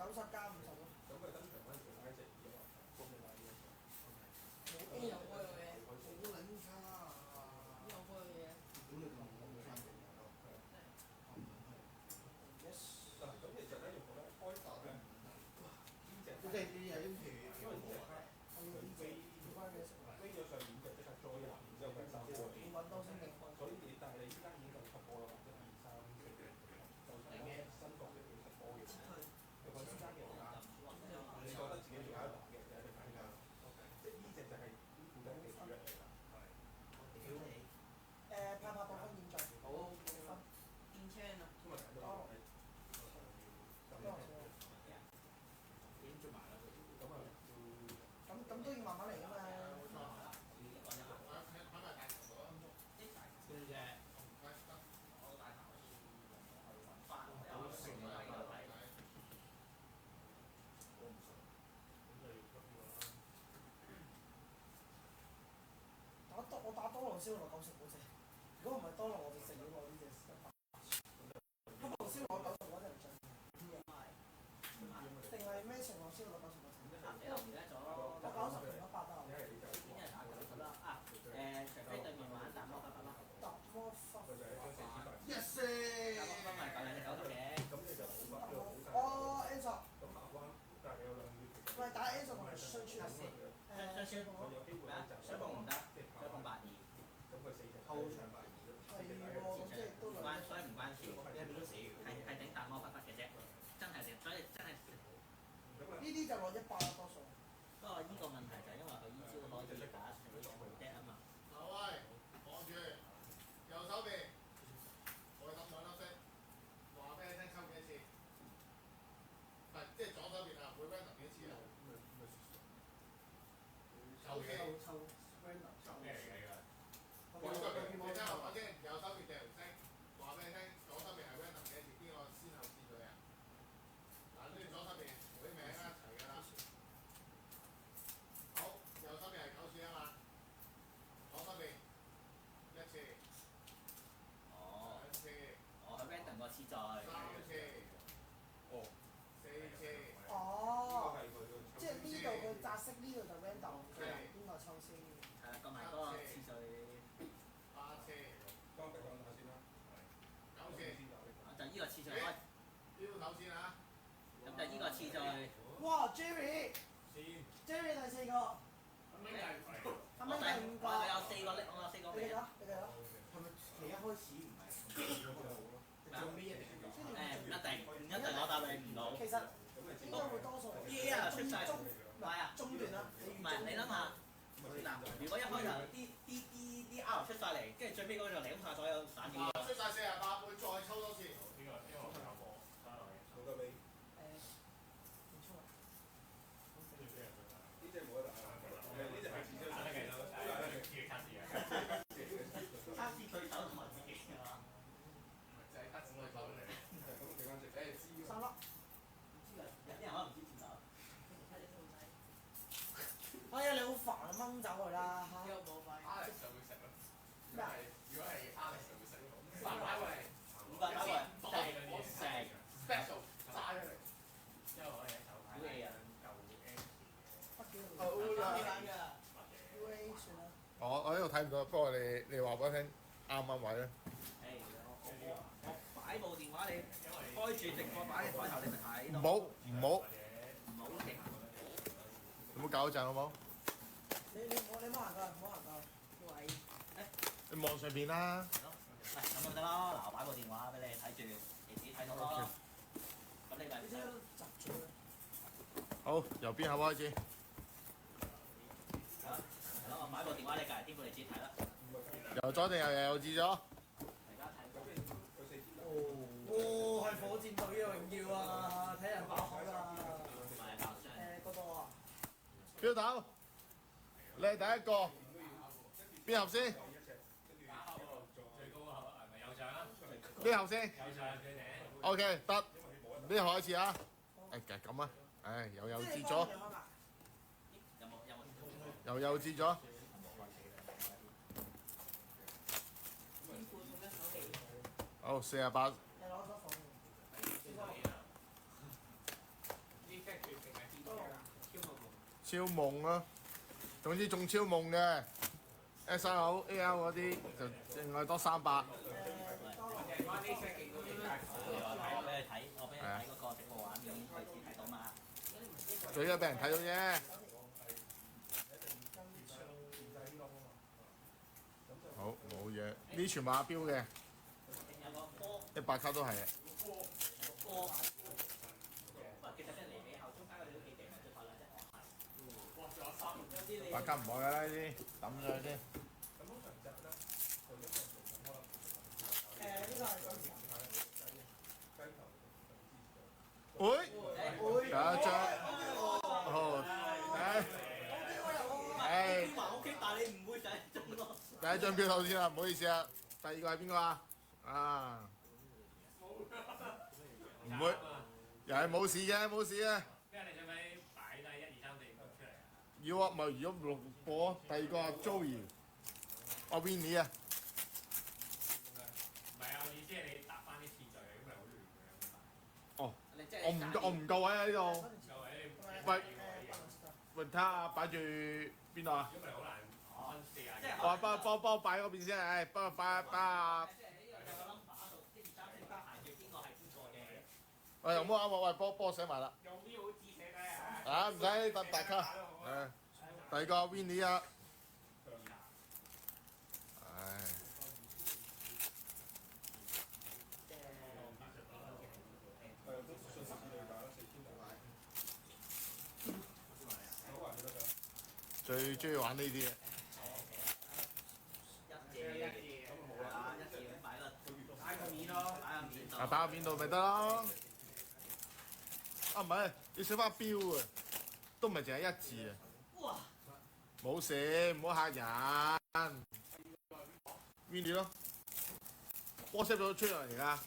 90+50咯。咁佢登場嗰陣時拉隻耳啊，幫你拉呢一隻。冇 A 有嗰樣嘢，好撚差啊！有嗰樣嘢。屌你咁冇翻嚟㗎！Yes。嗱，咁其實咧用我咧開發咧，呢隻即係啲有啲皮，因為呢隻卡我要呢隻飛咗上面就即刻 join 啦，然之後佢三波。要揾多先定分。所以你但係你依家已經夠七波啦嘛，1、2、3、4、就新角色叫七波嘅。佢揾先生嘅話，你覺得自己仲有一打嘅，有一打㗎。即係呢隻就係呢副嘅主人嚟㗎。係。屌你！派報分現在好分。變青啊！今日睇到係點做埋啦？咁啊，咁都要慢慢嚟㗎嘛。跟住我大頭揾翻，有成日喺度睇。我唔信，咁就要急啲啦。我打多羅燒落90嗰隻，如果唔係多羅我就食咗我呢隻100。多羅燒落90嗰隻唔信。定係咩情況燒落90嗰隻？你又唔記得咗？我90同100得啊。邊日打90啦？啊除非對面玩大魔法啦。大魔法。佢就係將400。Yes。大魔法咪9290嘅。咁你就好快，好快。哦 Enzo。咁麻關，但係你有兩個月。喂，打 Enzo 同埋雙穿啊！雙佢有機會咧就雙碰唔得，雙碰82。咁佢4隻。後場82咯。係喎，咁即係都兩。所以唔關事，係頂大魔法嘅啫，真係所以真係。呢啲就攞100啦，多數。不過呢個問題就係因為佢依招可以打死100啊嘛。喂，望住右手邊，我抌兩粒色，話俾你聽抽幾次？唔係，即係左手邊啊，每 random 幾次啊？抽幾？抽 random。抽咩嚟㗎？你聽我講先，右手邊掉色，話俾你聽，左手邊係 random 幾次？邊個先後次序啊？嗱，跟住左手邊每名一齊㗎啦。好，右手邊係9次啊嘛，左手邊1次。哦。2次。佢 random 個次序。3次。哦。4次。哦。即係呢度佢擲色，呢度就 random，邊個抽先？係啦，計埋嗰個次序。8次。當俾講打先啦。9次。就呢個次序開。標頭先啊！咁就呢個次序。哇 Jerry 第4個。咁樣係係咪第5個？我有4個拎，我有4個名。你哋啦，你哋啦。係咪你一開始唔係做咩一定係咁？唔一定我答你唔到。其實應該會多數。Yeah 出晒。唔係啊，中段啦。唔係你諗下。嗱，如果一開頭啲 R 出晒嚟，跟住最尾嗰個就領晒所有散嘅。出晒48，會再抽多次。呢個因為我有個翻落嚟。好多尾。唔錯。呢隻冇得打啦，呢隻係自己打得嘅，都打得嘅，自己測試嘅。測試對手同埋自己係嘛？就係測試對手嚟。咁幾間食？你知3粒。唔知啊，有啲人可能唔知點打。睇你兔仔。哎呀，你好煩啊，掹走佢啦嚇！有冇費 Alex 就會食咯。咩啊？如果係 Alex 就會食咯。500擺過嚟500擺過嚟，我食 special 炸出嚟。因為我哋手牌嘅人舊 M。北幾度？好難㗎。UA 算啦。我呢度睇唔到，不過你話俾我聽啱唔啱位咧？我擺部電話你開住直播擺你台頭你咪睇到。唔好唔好唔好停。你唔好搞嗰陣好冇？你唔好行過，唔好行過。喂，你望上邊啦。喂，咁咪得咯。嗱，我擺部電話俾你睇住，你自己睇到咯。咁你咪。你真係窒咗啦。好，由邊口開始？係咯，我擺部電話你隔離天父你自己睇啦。由左定右至咗？大家睇。哦，係火箭隊嘅榮耀啊！睇人爆口啦。唔係爆箱。嗰個啊。標頭，你係第一個。邊盒先？最高啊，係咪有獎啊？邊盒先有獎嘅頂。 ？OK，得。邊盒開始啊？誒咁啊，誒又至咗，又至咗。好，48。你攞咗房。超夢咯。總之中超夢嘅 SL AL 嗰啲就另外多300。我俾你睇，我俾你睇嗰個直播畫面，隨時睇到嘛。最緊俾人睇到啫。好冇嘢，呢全部阿標嘅有個波，100卡都係。波，不過其實即係離尾後中間嗰啲都幾勁嘅，最快兩隻我係。哇！仲有3，有啲你。8卡唔愛㗎啦呢啲，抌咗佢先。呢個係新時。喂，有一張，好，誒，話 OK，但係你唔會第一張咯。第一張標頭先啦，唔好意思啊。第二個係邊個啊？啊，唔會，又係冇事嘅，冇事嘅。咩？你使唔使擺低1、2、3、4、5出嚟啊？要啊，咪如果6播，第二個係 Joey，我 Winnie 啊。唔係啊，我意思係你搭翻啲次序，咁咪好亂嘅。哦，我唔夠位啊呢度。就係你喂，喂，睇下擺住邊度啊？如果唔係好難分4啊。我幫我擺嗰邊先，誒，幫我擺啊。即係呢個有個 number 度，1、2、3、4排住邊個係邊個嘅。喂，又唔好啱我，喂，幫我寫埋啦。用啲好字寫低啊！啊，唔使等大卡。誒，第二個 Winnie 啊。唉。最中意玩呢啲嘅。1字咁冇啦，1字咁擺啦。擺個面咯，擺個面度。啊，擺個面度咪得咯。啊，唔係，要寫翻標啊，都唔係淨係1字啊。哇！冇事，唔好嚇人。Winnie 咯 ，WhatsApp 咗出嚟而家。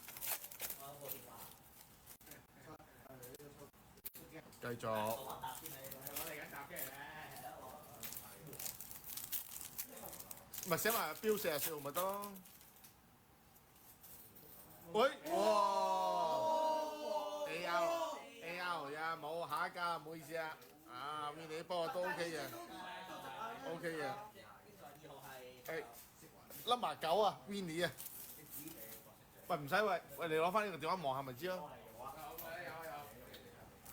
繼續。我嚟緊搭機嚟咧。咪寫埋標44號咪得咯。喂，哇 ！AL 呀，冇下一家，唔好意思啊。啊 ，Winnie 不過都 OK 嘅，OK 嘅。誒，number 9啊 ，Winnie 啊。喂，唔使喂，你攞翻呢個電話望下咪知咯。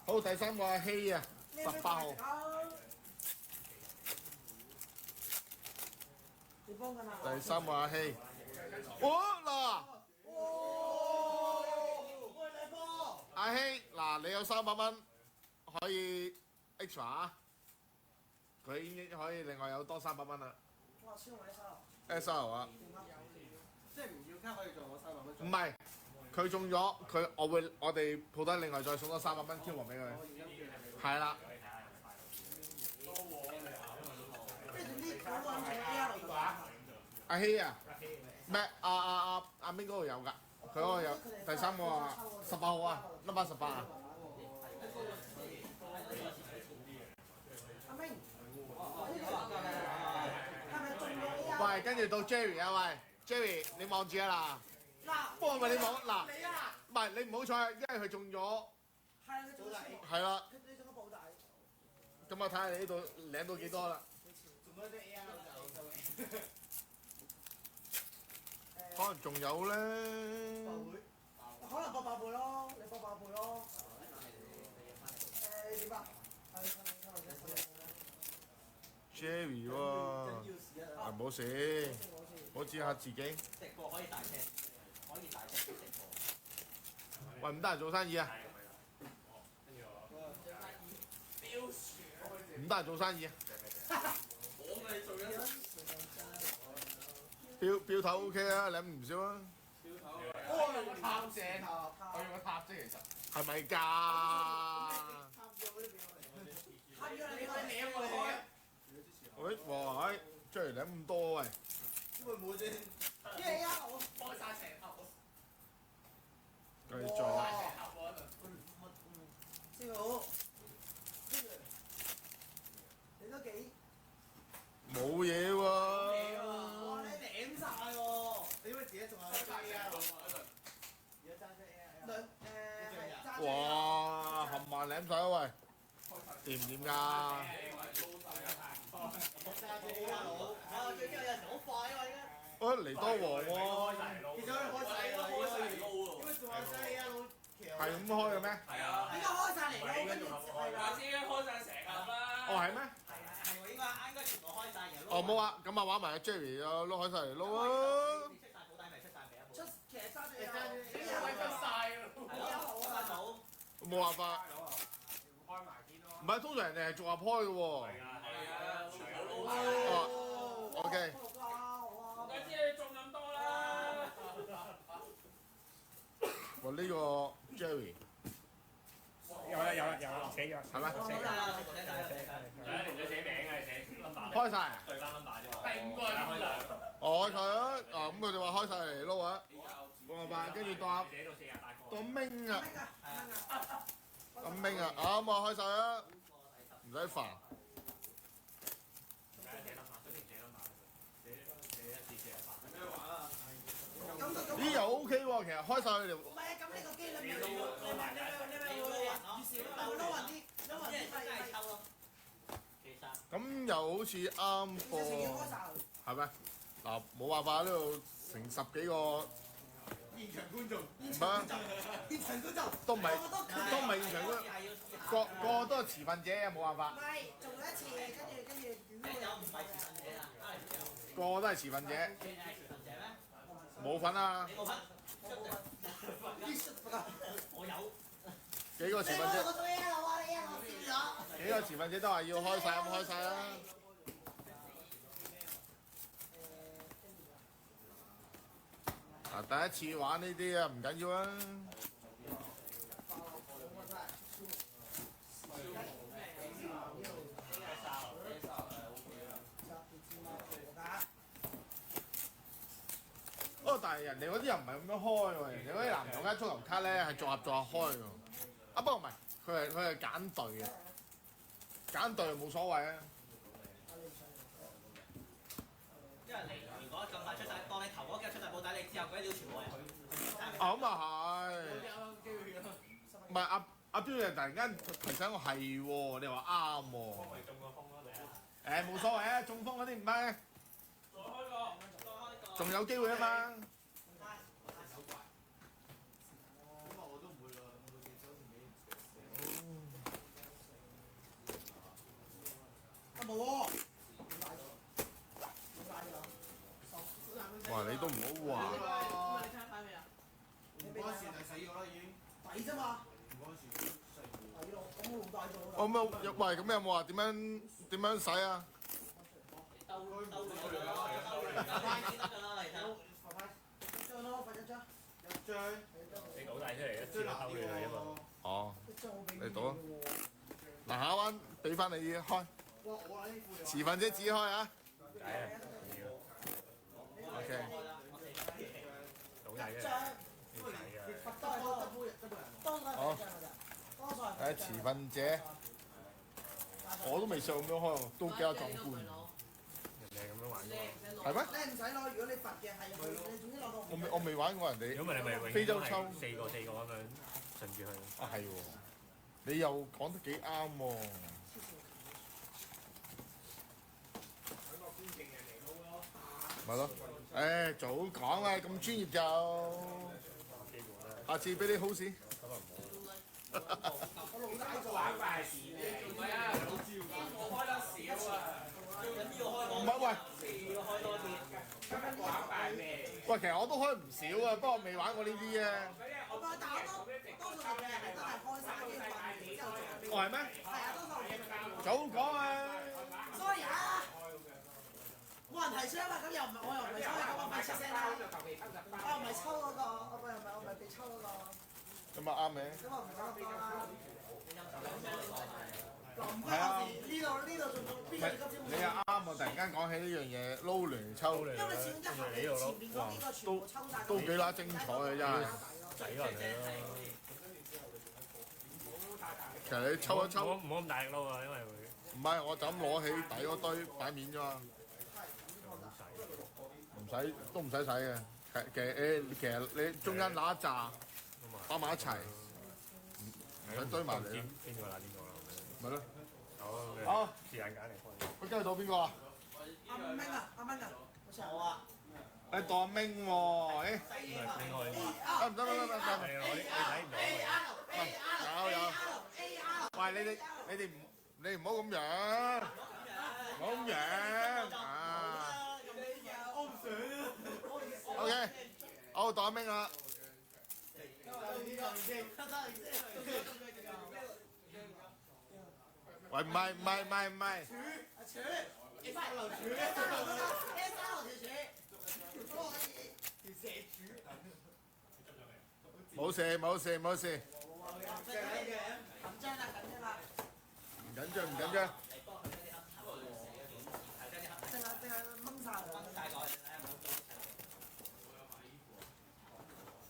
好，第3個阿希啊，18號。你幫緊啊？第3個阿希。嗱，阿希，嗱，你有300蚊可以 extra 啊，佢已經可以另外有多300蚊啦。哇！超買收。SL 啊。即係唔要卡可以做我300蚊。唔係，佢中咗，我哋鋪底另外再送多300蚊 Q 王俾佢。係啦。即係總之嗰個係 AL 嘅話。阿希啊，咩？阿邊嗰度有㗎，佢嗰個有。第3個啊，18號啊，number 18啊。阿明，係咪中咗 AL？喂，跟住到 Jerry 啊，喂 ，Jerry 你望住啊嗱。不過咪你望嗱，唔係你唔好彩，因為佢中咗。係啊，佢中咗。係啦。你中咗保底。咁我睇下你呢度領到幾多啦。仲有啲 AL 就可能仲有咧。可能博8倍咯，你博8倍咯。點啊？係 Jerry 喎，冇事，保持下自己。直播可以大聲，可以大聲直播。喂，唔得閒做生意啊！唔得閒做生意啊！標頭 OK 啊，領唔少啊。我用個塔正，我用個塔啫，其實。係咪㗎？喂，哇，Jerry 領咁多喂。會唔會先？因為我開晒成盒。繼續。師傅，你都幾？冇嘢喎。哇！你舐晒喎！你以為自己仲有 AL？而家爭隻 AL。哇！冚唪唥舐晒啦喂！掂唔掂㗎？最驚有時好快啊嘛，依家。嚟多王喎，其實我哋開晒啦，開晒嚟撈喎。因為仲話西一路騎。係咁開嘅咩？係啊。點解開晒嚟咯？跟住係阿啦。先開晒成盒啦。哦係咩？係喎，應該全部開晒然後。哦冇啊，咁啊玩埋阿 Jerry 啊，撈開晒嚟撈啊！出晒保底咪出晒俾一部。其實揸住有，你係咪分晒咯？係咯，開到。冇辦法，開埋先咯。唔係通常人哋係逐盒開嘅喎。係啊，係啊，全部撈晒。哦，OK。好啊，好啊。我知你中咁多啦。哇呢個 Jerry 有啦，寫咗。係咩？誒，你唔使寫名嘅，寫 number。開晒啊？對翻 number 啫嘛。第五個係邊個？哦開晒啊！啊咁佢哋話開晒嚟撈啊！冇辦法，跟住當寫到48個。當明啊，當明啊，啱啊開晒啦，唔使煩。咦又 OK 喎，其實開晒佢哋。唔係啊，咁呢個機率咪你咪會越少咪會撈勻啲咪抽咯。其實。咁又好似啱貨，成日開晒佢。係咩？嗱冇辦法呢度成10幾個，現場觀眾。唔係現場觀眾。都唔係現場觀眾，個都係持份者啊，冇辦法。唔係，做咗一次，跟住點都有唔係持份者啦，個都係持份者，你係持份者咩？冇份啊！你冇份。我有。幾個持份者？我做嘢啦，我你啊，我笑咗。幾個持份者都話要開晒，咁開晒啦。第一次玩呢啲啊，唔緊要啊。但係人哋嗰啲又唔係咁樣開喎，人哋嗰啲籃球加足球卡咧係逐盒開喎。不過唔係，佢係揀隊嘅，揀隊冇所謂啊。因為你如果咁快出晒，當你頭嗰幾日出晒保底，你之後嗰啲料全部係佢。咁啊係。唔係阿彪又突然間提醒我係喎，你話啱喎。誒冇所謂啊，中風嗰啲唔係，仲有機會啊嘛。冇喎。哇！你都唔好話。你睇翻未啊？唔關事就死咗啦已經。抵啫嘛。唔關事，細個。係咯，咁我大咗啦。我冇喂，咁有冇話點樣洗啊？兜先得㗎啦，嚟睇。一張咯，發一張。一張。你倒晒出嚟一最難啲喎。哦，一張我俾你賭啊！嗱，下一彎俾翻你開，哇！我喺呢副持份者自己開啊。係啊，OK。倒晒出嚟。好。誒，持份者，我都未試過咁樣開喎，都幾有壯觀。人哋咁樣玩過。係咩？你唔使攞，如果你罰嘅係你總之攞到。我未玩過人哋。如果唔係你咪永遠非洲抽。四個咁樣順住去。啊係喎，你又講得幾啱喎。咪咯，誒早講啊，咁專業就，下次俾你好事。我老大個玩快事嘅，唔係啊，我開得少啊，最緊要開唔係喂，要開多啲。玩快咩？喂，其實我都開唔少啊，不過未玩過呢啲啊。但我多數嘅人都係開晒啲飯然之後做。哦係咩？係啊，多數嘅。早講啊！ sorry 啊！冇人提出啊嘛，咁又唔係我又唔係抽嘅，咁我咪出聲啦。我又唔係抽嗰個，我唔係被抽嗰個。咁啊啱嘅。咁我唔係嗰個啦。係啊，呢度仲邊個今朝冇？你又啱喎！突然間講起呢樣嘢，撈嚟抽嚟，因為始終一下你前邊嗰幾個全部抽晒。都幾乸精彩嘅真係。抵落嚟咯。其實你抽一抽，唔好咁大力撈啊，因為會。唔係我就咁攞起底嗰堆擺面啫嘛。都唔使洗嘅，其實你中間揦一紮擺埋一齊，唔使堆埋嚟。邊個啦？邊個啦？咪咯，好，時間揀嚟開。佢跟住到邊個啊？阿明啊，阿明啊，好似我啊，誒到阿明喎，誒應該應該。啊唔得，係啊，我睇唔到。有。喂，你唔好咁樣，唔好咁樣啊。OK， 好到阿明啦。喂，唔係。阿柱，你翻嚟柱，A3條柱，條蛇柱。冇事。緊張啦！唔緊張。淨係掹晒佢。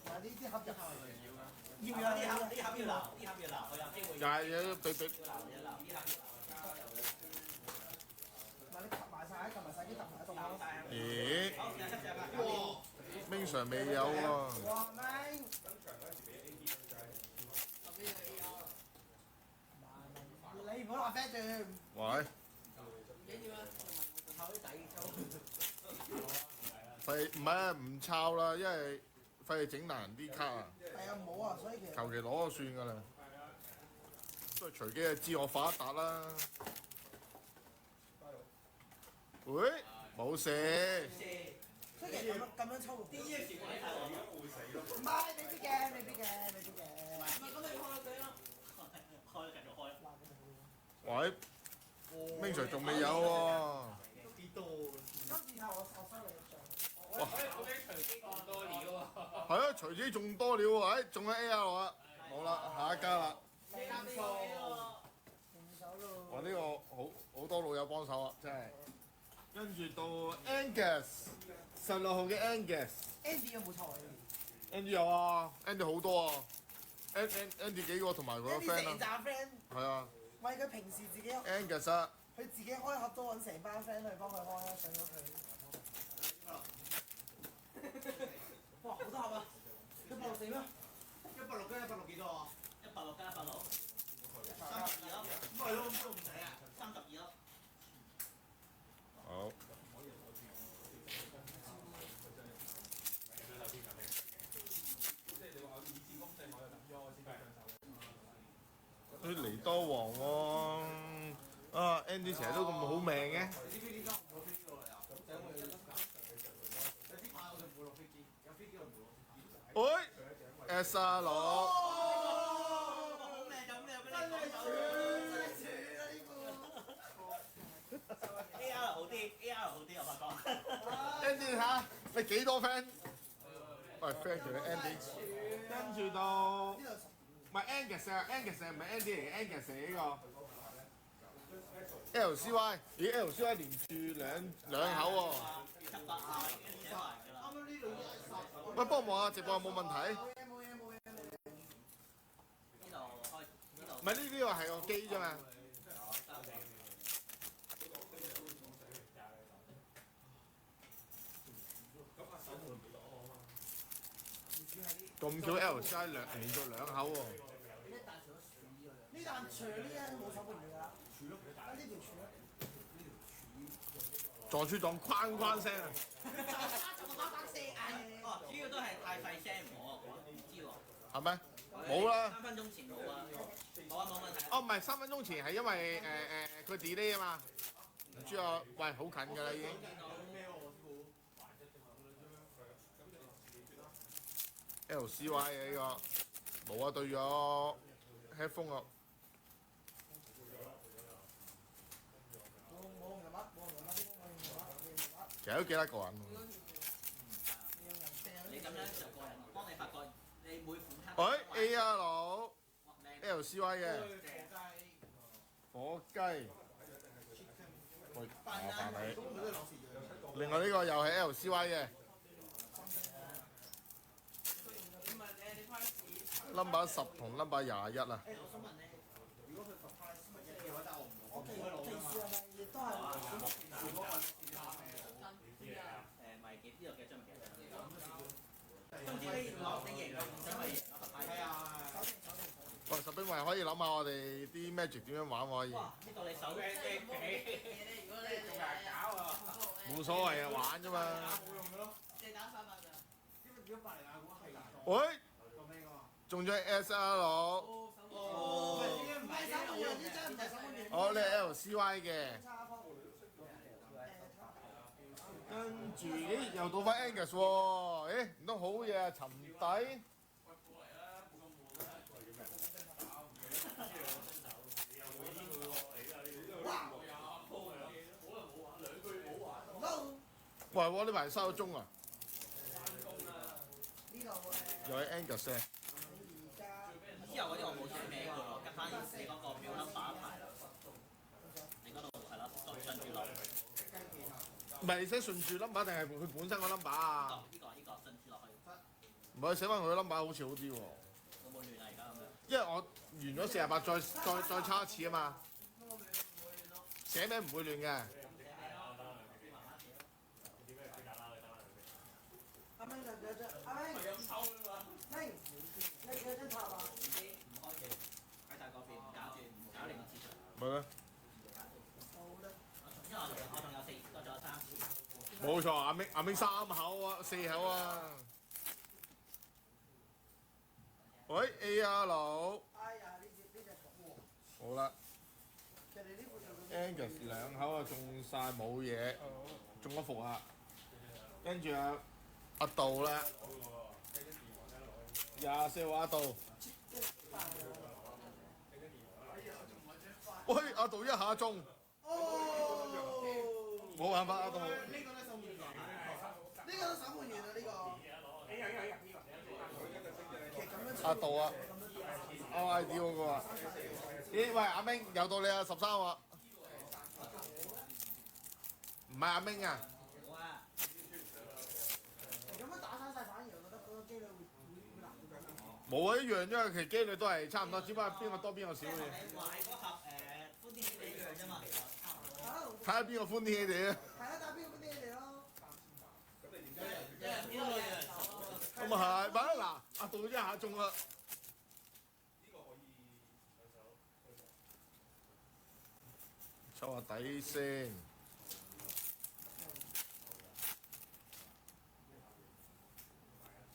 嗱呢啲盒入要啊！啲盒要留，佢有機會。又係要俾。嗱你及埋晒，已經及埋喺度啦。咦？哇！明 Sir 未有喎。哇明！你唔好話 friend 住。喂。費唔係啊，唔抄啦，因為費事整爛啲卡啊。係啊，冇啊，所以其實。求其攞就算㗎啦。都係隨機就知我發達啦。喂，冇事。所以其實咁樣抽。啲嘢全部喺度。唔係，未必嘅。唔係咁你開佢咯。開繼續開。喂，明 Sir 仲未有喎。今次係我收你嘅哇！我哋隨機咁多料啊！係啊，隨機仲多料喎，誒，仲有 AR 啊，冇啦，下一家啦。哇！呢個好多老友幫手啊，真係。跟住到 Angus，16號嘅 Angus。Andy 有冇抽啊 Andy 有啊 ，Andy 好多啊，Andy 幾個同埋佢個 friend 成扎 friend。係啊。喂，佢平時自己。Angus 啊。佢自己開盒都揾成班 friend 去幫佢開啊，上咗佢。哇！好多盒啊！160咩？160加160幾多啊160加160。32咯。咁咪咯，咁都唔使啊。32咯。好。佢嚟多王喎，啊 Andy 成日都咁好命嘅。喂 ，S 佬。好命就咩俾你講走。AR 好啲我發覺。Andy 嚇，你幾多 friend？喂 friend 住你 Andy。跟住到，唔係 Angus 啊 ，Angus 唔係 Andy 嚟嘅 ，Angus 係呢個 LCY， 咦 LCY 連住兩口喎。喂，幫我望下直播有冇問題？冇嘢。呢度開，呢度。唔係呢個係個機啫嘛。咁巧 LCY 連續兩口喎。呢啖除呢一冇手盤㗎啦，啊呢條柱啊，撞柱撞框聲啊！哦，主要都係太細聲我唔知喎。係咩？冇啦。3分鐘前冇啊，冇問題。哦，唔係3分鐘前係因為佢 delay 啊嘛。唔知啊，喂，好近㗎啦已經。LCY 嘅呢個冇啊，對咗 headphone 啊。其實都幾得個人喎。你咁樣就個人，幫你發覺你每款卡。喂 AR LCY 嘅火雞，喂麻煩你。另外呢個又係 LCY 嘅。number 10同 number 21啊。我其實係咪亦都係咪幾呢度幾張咪幾張？總之你贏唔想咪贏，係啊。喂，十兵衛可以諗下我哋啲 magic 點樣玩喎？可以。哇！呢度你手嘅嘅如果你仲係搞啊，冇所謂啊，玩啫嘛。冇用嘅咯。四打三百咋？因為如果百零亞股係難喂，做咩㗎嘛？中咗 SR 佬。哦，唔係手換樣啲真唔係手換樣。哦，你係 LCY 嘅。跟住，咦，又到翻 Angus 喎，誒，唔通好嘢啊？沉底。喂，喎呢排收咗鐘啊！呢度又係 Angus 咧。之後嗰啲我冇寫名㗎喎，跟翻你嗰個表 number 一排啦。你嗰度係咯，順住落。唔係你寫順住 number 定係佢本身個 number 啊？呢個順住落去。唔係寫翻佢個 number 好似好啲喎。有冇亂啊？而家咁樣。因為我完咗48再抄一次啊嘛。寫名唔會亂嘅。阿明就幾多張？阿明，明，你幾多張塔啊？唔開嘅，喺晒嗰邊，搞住唔搞另個次序。咪咧。好啦。因為我仲有4，我仲有3次。冇錯，阿明3口啊，4口啊。喂 ，AR 佬。哎呀，呢隻喎。好啦。其實呢副就 Angus 2口啊，中晒冇嘢，中咗伏啊。跟住阿杜啦，24號阿杜。喂，阿杜一下中。哦。冇辦法，阿杜。呢個咧守門員，呢個都守門員啊！呢個。其實咁樣。阿杜啊，RID 嗰個啊。咦？喂，阿明又到你啊，13喎。唔係阿明啊。咁樣打生晒，反而我覺得嗰個機率會難啲。冇啊，一樣啫，其實機率都係差唔多，只不過邊個多邊個少嘅。你買嗰盒歡天喜地一樣啫嘛。睇下邊個歡天喜地啊！係啊，打邊個歡天喜地咯？咁啊係，咪嗱，阿杜一下中啦。抽下底先。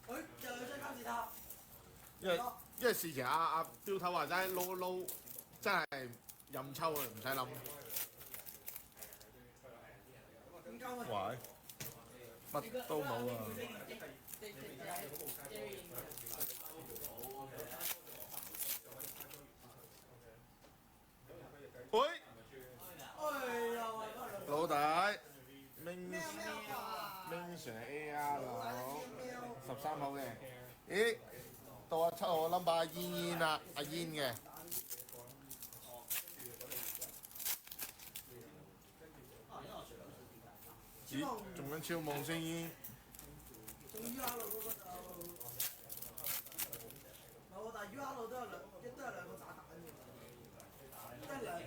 又有張金字塔。因為事前阿標頭話齋撈真係任抽啊，唔使諗。喂，乜都冇啊！喂，老大，明 Sir AR 佬，13號嘅，咦？到阿7號 number 阿煙啦，阿煙嘅。咦？仲緊超夢先煙。仲 UR 路嗰個就冇，但係 UR 路都有兩個炸彈嘅，即係兩個。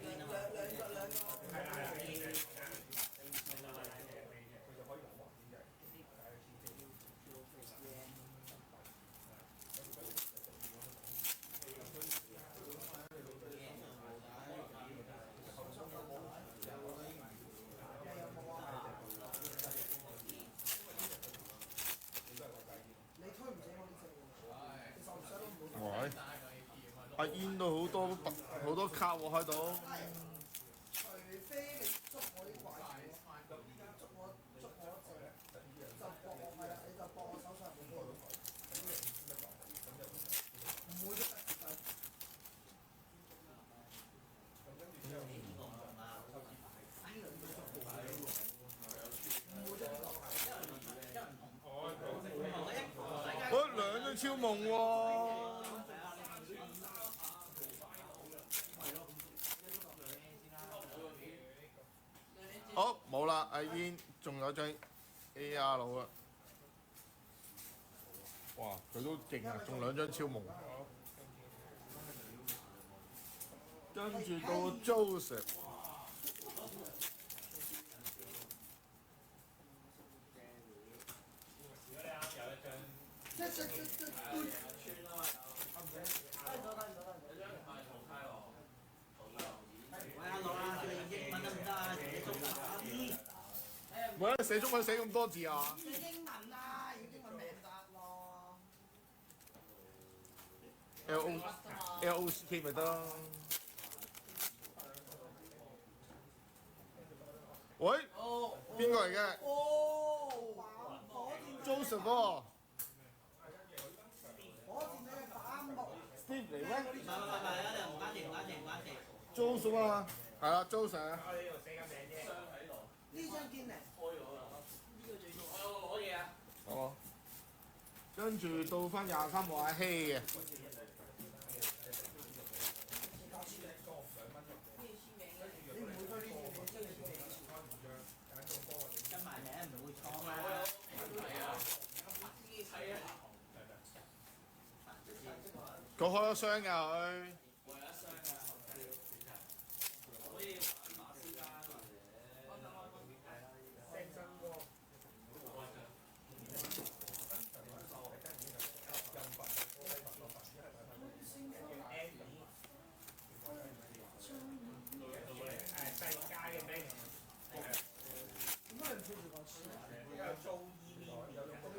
喂，阿煙都好多卡喎開到。除非你捉我啲怪物，捉我隻，就搏我係啦，你就搏我手上冇機，唔會得㗎。喂，兩張超夢喎。好，冇啦，阿煙仲有張 AR 佬啦。哇，佢都勁啊，中2張超夢。跟住到 Joseph。唔係寫中文寫咁多字啊！寫英文啦，要英文名得咯。LOCK 咪得咯。喂，邊個嚟嘅哦，火箭？Joseph 喎火箭隊嘅反目。 ，Steve 嚟咩唔係，唔關事。 ？Joseph 啊，係啦，Joseph。呢張堅尼。攞嘢啊！好。跟住到翻23號阿希嘅。你唔會推呢啲嘢，真係做。跟埋名唔會錯啦。佢開咗箱㗎佢。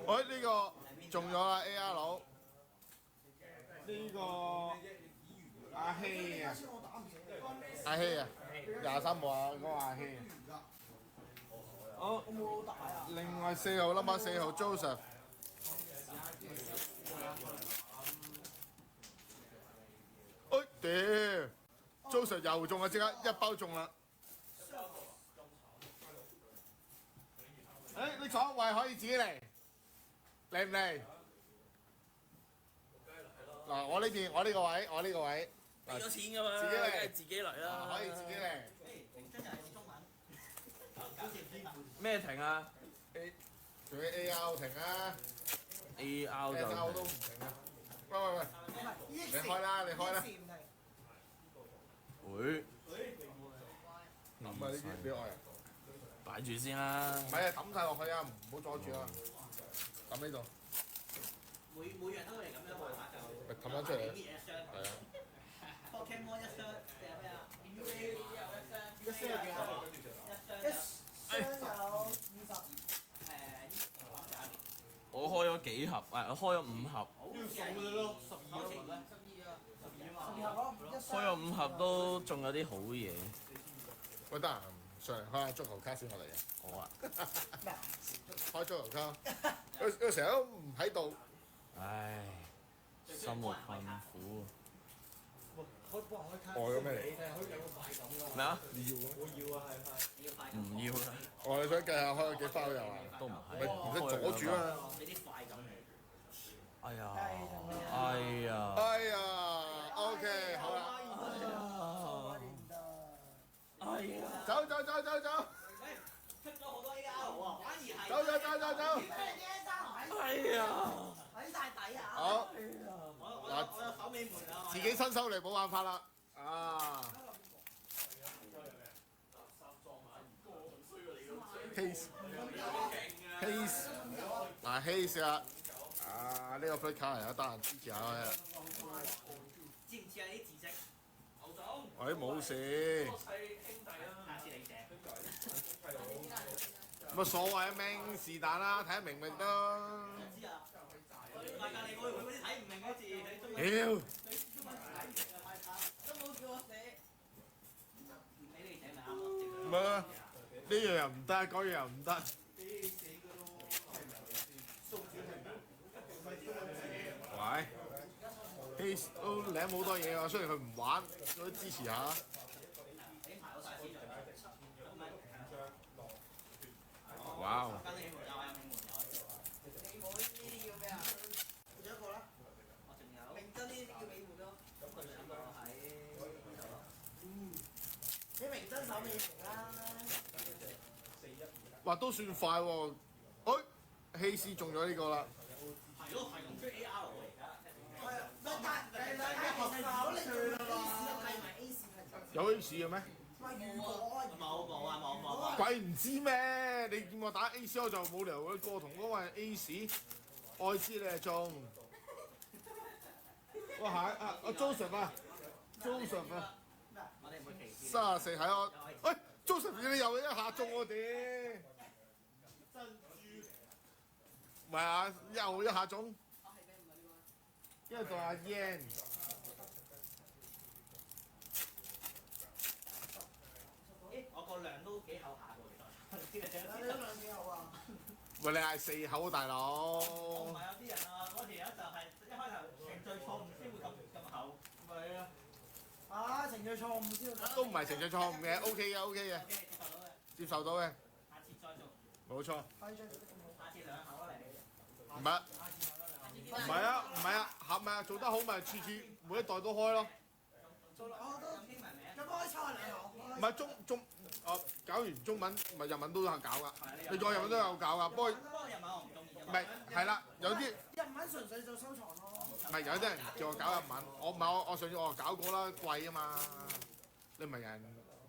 喂，呢個中咗啦 AR 佬，呢個阿希啊，阿希啊，23號啊，嗰個阿希。好，另外4號 number 4號 Joseph。哎屌 ，Joseph 又中啊！即刻一包中啦。誒，你坐位可以自己嚟，嚟唔嚟？嗱，我呢邊，我呢個位，我呢個位。俾咗錢㗎嘛，自己嚟，梗係自己嚟啦。可以自己嚟。真係中文。咩停啊仲要 AR 停啊？AR 就，AR 都唔停啊！喂，你開啦，你開啦。會抌啊！呢啲俾我啊！擺住先啦。唔係啊，抌晒落去啊！唔好阻住啊！抌呢度。每樣都係咁樣玩法㗎。咪抌翻出嚟。係啊。Pokemon 一箱定係咩啊？一箱有幾盒？一箱有20。我開咗幾盒，我開咗5盒。開咗5盒都仲有啲好嘢。喂，得閒上嚟開下足球卡先我哋啊！好啊。開足球卡，佢成日都唔喺度。唉，生活困苦。愛咗咩嚟？咩啊？你要唔要啦。我哋想計下開咗幾包油啊？都唔咪係。唔使阻住啊！俾啲快感嚟。哎呀！哎呀！哎呀，OK，好啦。哎呀！走！出咗好多 AR 喎，反而係。走！哎呀！睇晒底啊！好，我有手尾門啊！自己伸手嚟冇辦法啦。啊 ！Case，嗱 Case 啊！啊，呢個 play 卡嚟啊，得閒支持下佢啊。知唔知啊啲字跡？牛總。喂，冇事。下次你借。乜所謂啊？明是但啦，睇得明咪得。知啊。唔係㗎，你我嗰啲睇唔明嗰字，你中文。屌！都冇叫我寫。俾你寫咪啱咯。唔係啊，呢樣又唔得，嗰樣又唔得。喂 ，Case 都領好多嘢喎，雖然佢唔玩，都支持下。哇！跟你門有美門有。美門呢啲叫咩啊？仲有一個啦。我仲有。明真呢啲叫美門咯。咁佢兩個喺呢度咯。你明真手尾停啦。哇，都算快喎！希斯中咗呢個啦。係咯，係咁追 AR 喎而家。係啊，但係兩間學校你做 A 試都計埋 A 試係。有 A 試嘅咩？喂，如果冇。鬼唔知咩？你見我打 A C 我就冇理由會過同嗰個 A C， 愛知你係中。哇係啊，Joseph 啊，Joseph 啊，我哋唔會歧視。34係我，喂 Joseph 你又一下中我哋，唔係啊，1號一下中，因為到阿 Yan。咦，我個量都幾厚下喎，其實。你都兩幾好啊？喂，你嗌4口大佬。我唔係有啲人啊，嗰條友就係一開頭程序錯誤先會咁厚。咪啊。啊，程序錯誤先會。都唔係程序錯誤嘅，OK 嘅，OK 嘅， OK，接受到嘅，下次再做。冇錯。下次兩口啦你。唔係，唔係啊，唔係啊，合咪啊，做得好咪次次每一代都開咯。做啦，我都咁開抽係2行。唔係搞完中文咪日文都有搞噶，你再日文都有搞噶，不過日文我唔中意。唔係係啦，有啲日文純粹做收藏咯。唔係有啲人叫我搞日文，我唔係我上次我搞過啦，貴啊嘛，你唔係人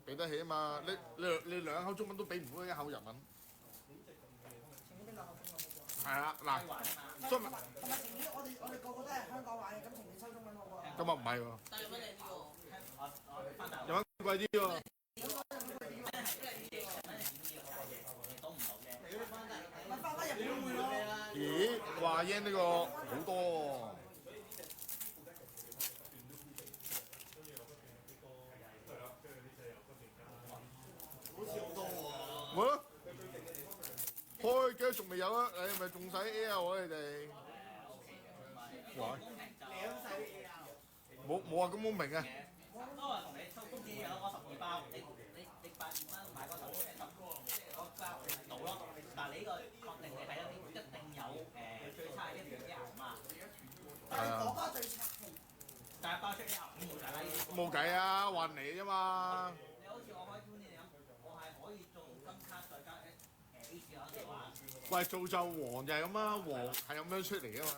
俾得起啊嘛，你2口中文都俾唔到1口日文。係啊，嗱，所以咪同埋情侶，我哋個個都係香港玩嘅，咁情侶抽中文好過。咁啊唔係喎，但係有乜靚啲喎？我翻大陸。日文貴啲喎。都唔好嘅。咪翻日本會咯。咦，話 yen 呢個好多喎。好似好多喎。咪咯，開幾仲未有啊？你咪仲使 AL 啊你哋？哇！冇啊，咁公平嘅。都話同你抽公司有攞12包，你82蚊買嗰頭嗰包到咯。但係你呢個確定你係一定有最差一定要1嘛。但係嗰包最差。但係包出1冇計啦。冇計啊，運嚟啫嘛。你好似我開觀你咁，我係可以中金卡再加A 字可嘅話。喂，造就王就係咁啊，王係咁樣出嚟噶嘛。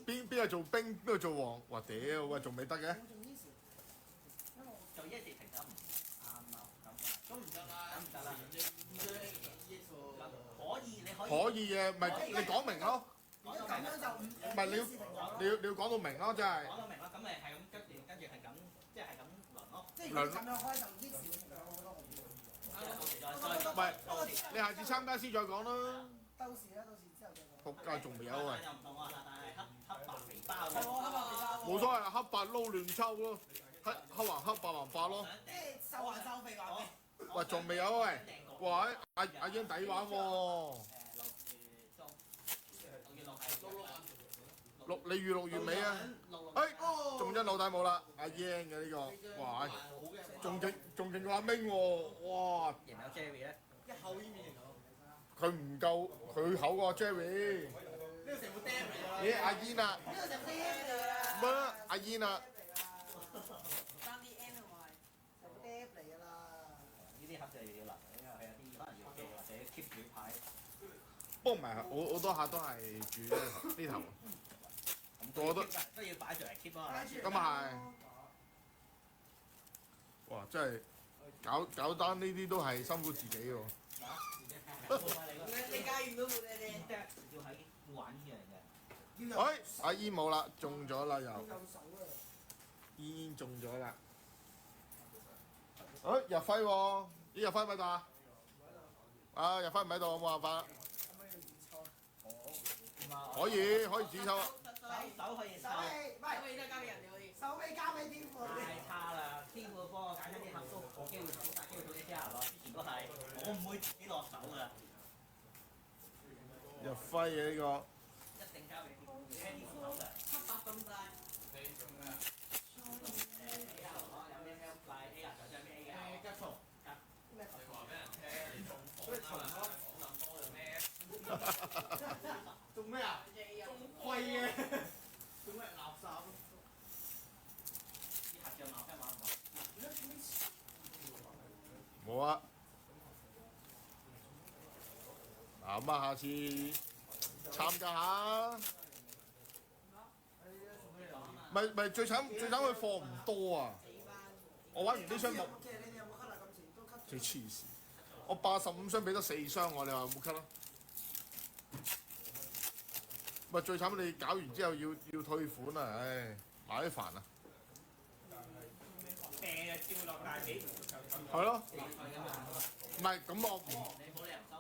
邊個做兵，邊個做王？哇屌！喂，仲未得嘅？做一時停咗唔啱啊！咁唔得啦，咁唔得啦。可以，你可以。可以嘅，咪你講明咯。而家咁樣就唔係你要講到明咯，真係。講到明啦，咁咪係咁跟住係咁，即係咁輪咯。即係如果咁樣開就啲少情侶，我覺得好啲。唔係，你下次參加先再講啦。到時啦，到時之後再講。仆街仲未有啊！又唔同喎，但係黑白肥包係喎，黑白肥包。冇所謂，黑白撈亂抽咯，黑還黑，白還白咯。即係瘦還瘦，肥還肥。喂，仲未有喂！哇，阿英抵玩喎。你預6月尾啊？仲真老大冇啦，阿英嘅呢個，哇！仲勁過阿明喎，哇！然後 Jerry 咧，一口煙面嚟佢唔夠佢厚過 Jerry。呢個成副 dam 嚟㗎。咦，阿燕啊？呢個就飛嚟啦。乜？阿燕啊？爭啲 N 同埋成副 dam 嚟㗎啦。呢啲盒就要留，因為係有啲可能要記或者 keep 住牌。不過唔係，好多客都係住呢頭。個個都要擺住嚟 keep 啊！咁啊係。哇！真係搞單呢啲都係辛苦自己喎。你家園都冇你哋。要喺玩呢樣嘢。哎，阿姨冇啦，中咗啦又。夠手啊！煙中咗啦。哎，日輝喎，咦日輝咪度啊？啊，日輝唔喺度，冇辦法。可以自抽啊。手可以收。手尾都交俾人哋可以。手尾交俾天父。太差啦！天父幫我揀咗啲盒都冇機會，好大機會到啲 J 咯。之前都係，我唔會自己落手㗎。日輝嘅呢個。一定交俾天父，你係天父手㗎。黑白咁大。A 有咩快 A 就將咩 A 嘅。吉蟲。咩？你話俾人聽，中蟲咯，講咁多做咩？做咩啊？貴嘅。做咩垃圾？啲客就鬧翻玩我。冇啊！嗱咁啊，下次參加下。咪最慘佢貨唔多啊！我玩完呢箱木。即係你有冇 cut 啊？今次都 cut。最黐線！我85箱俾得4箱我，你話有冇 cut 啊？咪最慘你搞完之後要退款啊！唉，麻啲煩啊！病就照落大髀。係咯。唔係咁我唔。你冇理由收，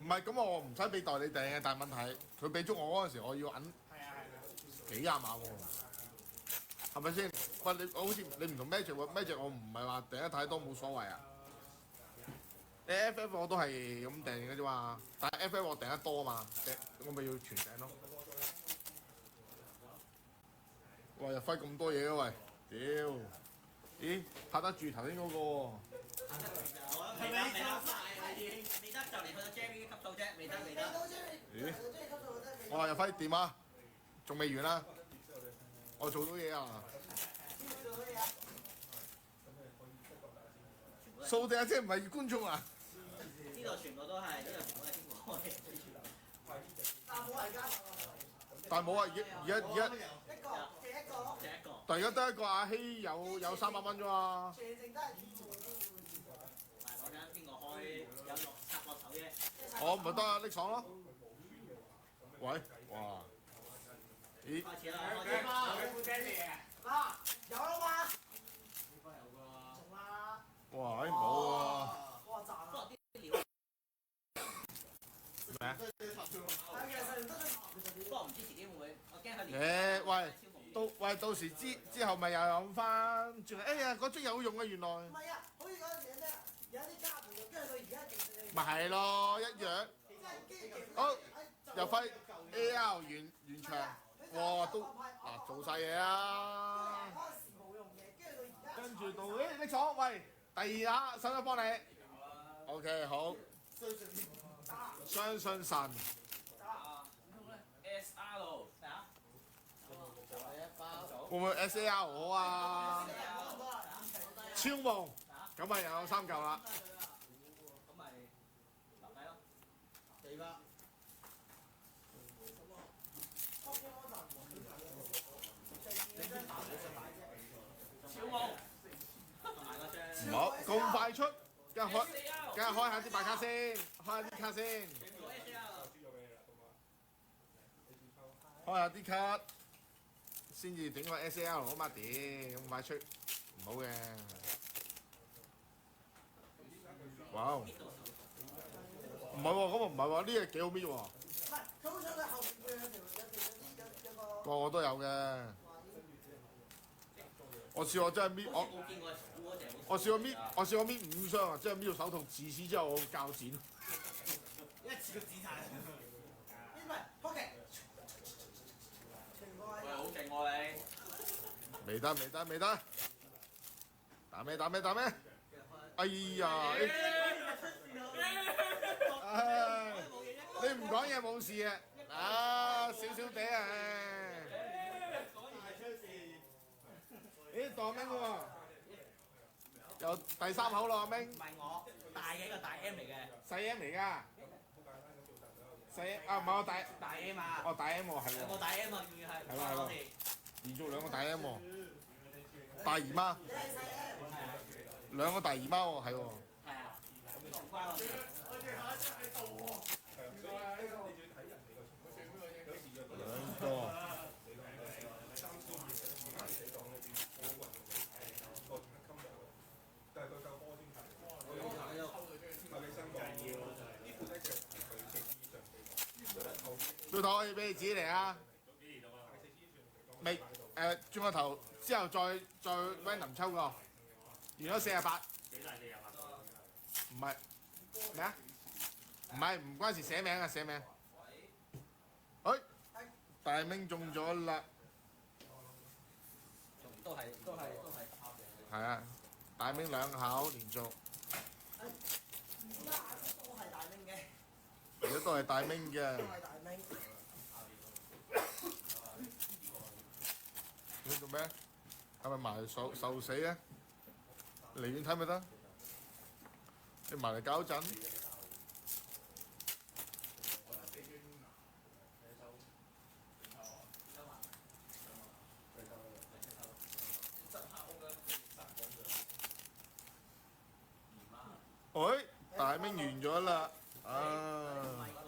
冇唔係咁，我唔使俾代理訂嘅，但係問題佢俾足我嗰陣時，我要揞幾廿萬喎，係咪先？喂，你好似你唔同 Magic 喎，Magic 我唔係話訂得太多冇所謂啊。你 FF 我都係咁訂嘅啫嘛，但係 FF 我訂得多嘛，我咪要全訂咯。哇！日輝咁多嘢嘅喂，屌！咦？拍得住頭先嗰個喎。未得就嚟去到 Jerry 級數啫，未得。咦？哇！日輝掂啊？仲未完啦？我做到嘢啊！掃地阿姐唔係觀眾啊？呢度全部都係天王嚟。但冇啊！而家一個。但而家得一個阿希有300蚊啫嘛。講緊邊個開有插落手啫？我咪得啊，拎爽咯。喂，哇！咦？開始啦！有啦嘛？哇！冇喎。咩啊？不過唔知遲啲會唔會，我驚佢連。喂，到時之後咪又諗翻轉嚟，哎呀嗰樽有用啊原來。唔係啊，好似嗰陣時咩啊？有啲家庭跟住佢而家咪係咯，一樣。好，又輝 AR 完場，哇都嗱做晒嘢啦。跟住到拎爽，喂，第二下使唔使幫你 ？OK 好。相信神。SR 咩啊？會唔會 SAR 我啊？超夢，咁咪又有3嚿啦。咁咪留低咯。地啦。超夢，同埋嗰張。唔好咁快出，梗係開下啲白卡先，開下啲卡先。開下啲卡，先至整個 SAL 啊嘛，屌咁快出，唔好嘅。哇！唔係喎，咁啊唔係喎，呢個幾好搣喎。唔係，佢好想佢後邊會有個個個都有嘅。我試過真係搣我試過搣5箱啊，真係搣到手痛，自此之後我鉸剪。一次過剪晒。唔係 ，OK。喂，好勁喎你！未得，打咩？哎呀！唉，你唔講嘢冇事嘅，少少地啊！咦，當阿明喎，有第3口咯，阿明。唔係我，大嘅一個大 M 嚟嘅。細 M 嚟㗎。細啊唔係我大 M 啊！哦大 M 喎係喎。我大 M 啊，仲要係。係喎。連續2個大 M 喎。大姨媽。2個大姨媽喎係喎。係啊。唔關我事。2個。轉頭可以俾你自己嚟啊！未轉個頭之後再 random 抽個，完咗48。唔係咩啊？唔係唔關事，寫名啊寫名。哎，大明中咗啦！都係。係啊，大明2口連續。都係大明嘅。而家都係大明嘅。都係大明。你做咩？係咪埋受死啊？離遠睇咪得？你埋嚟搞陣。喂，大明完咗啦，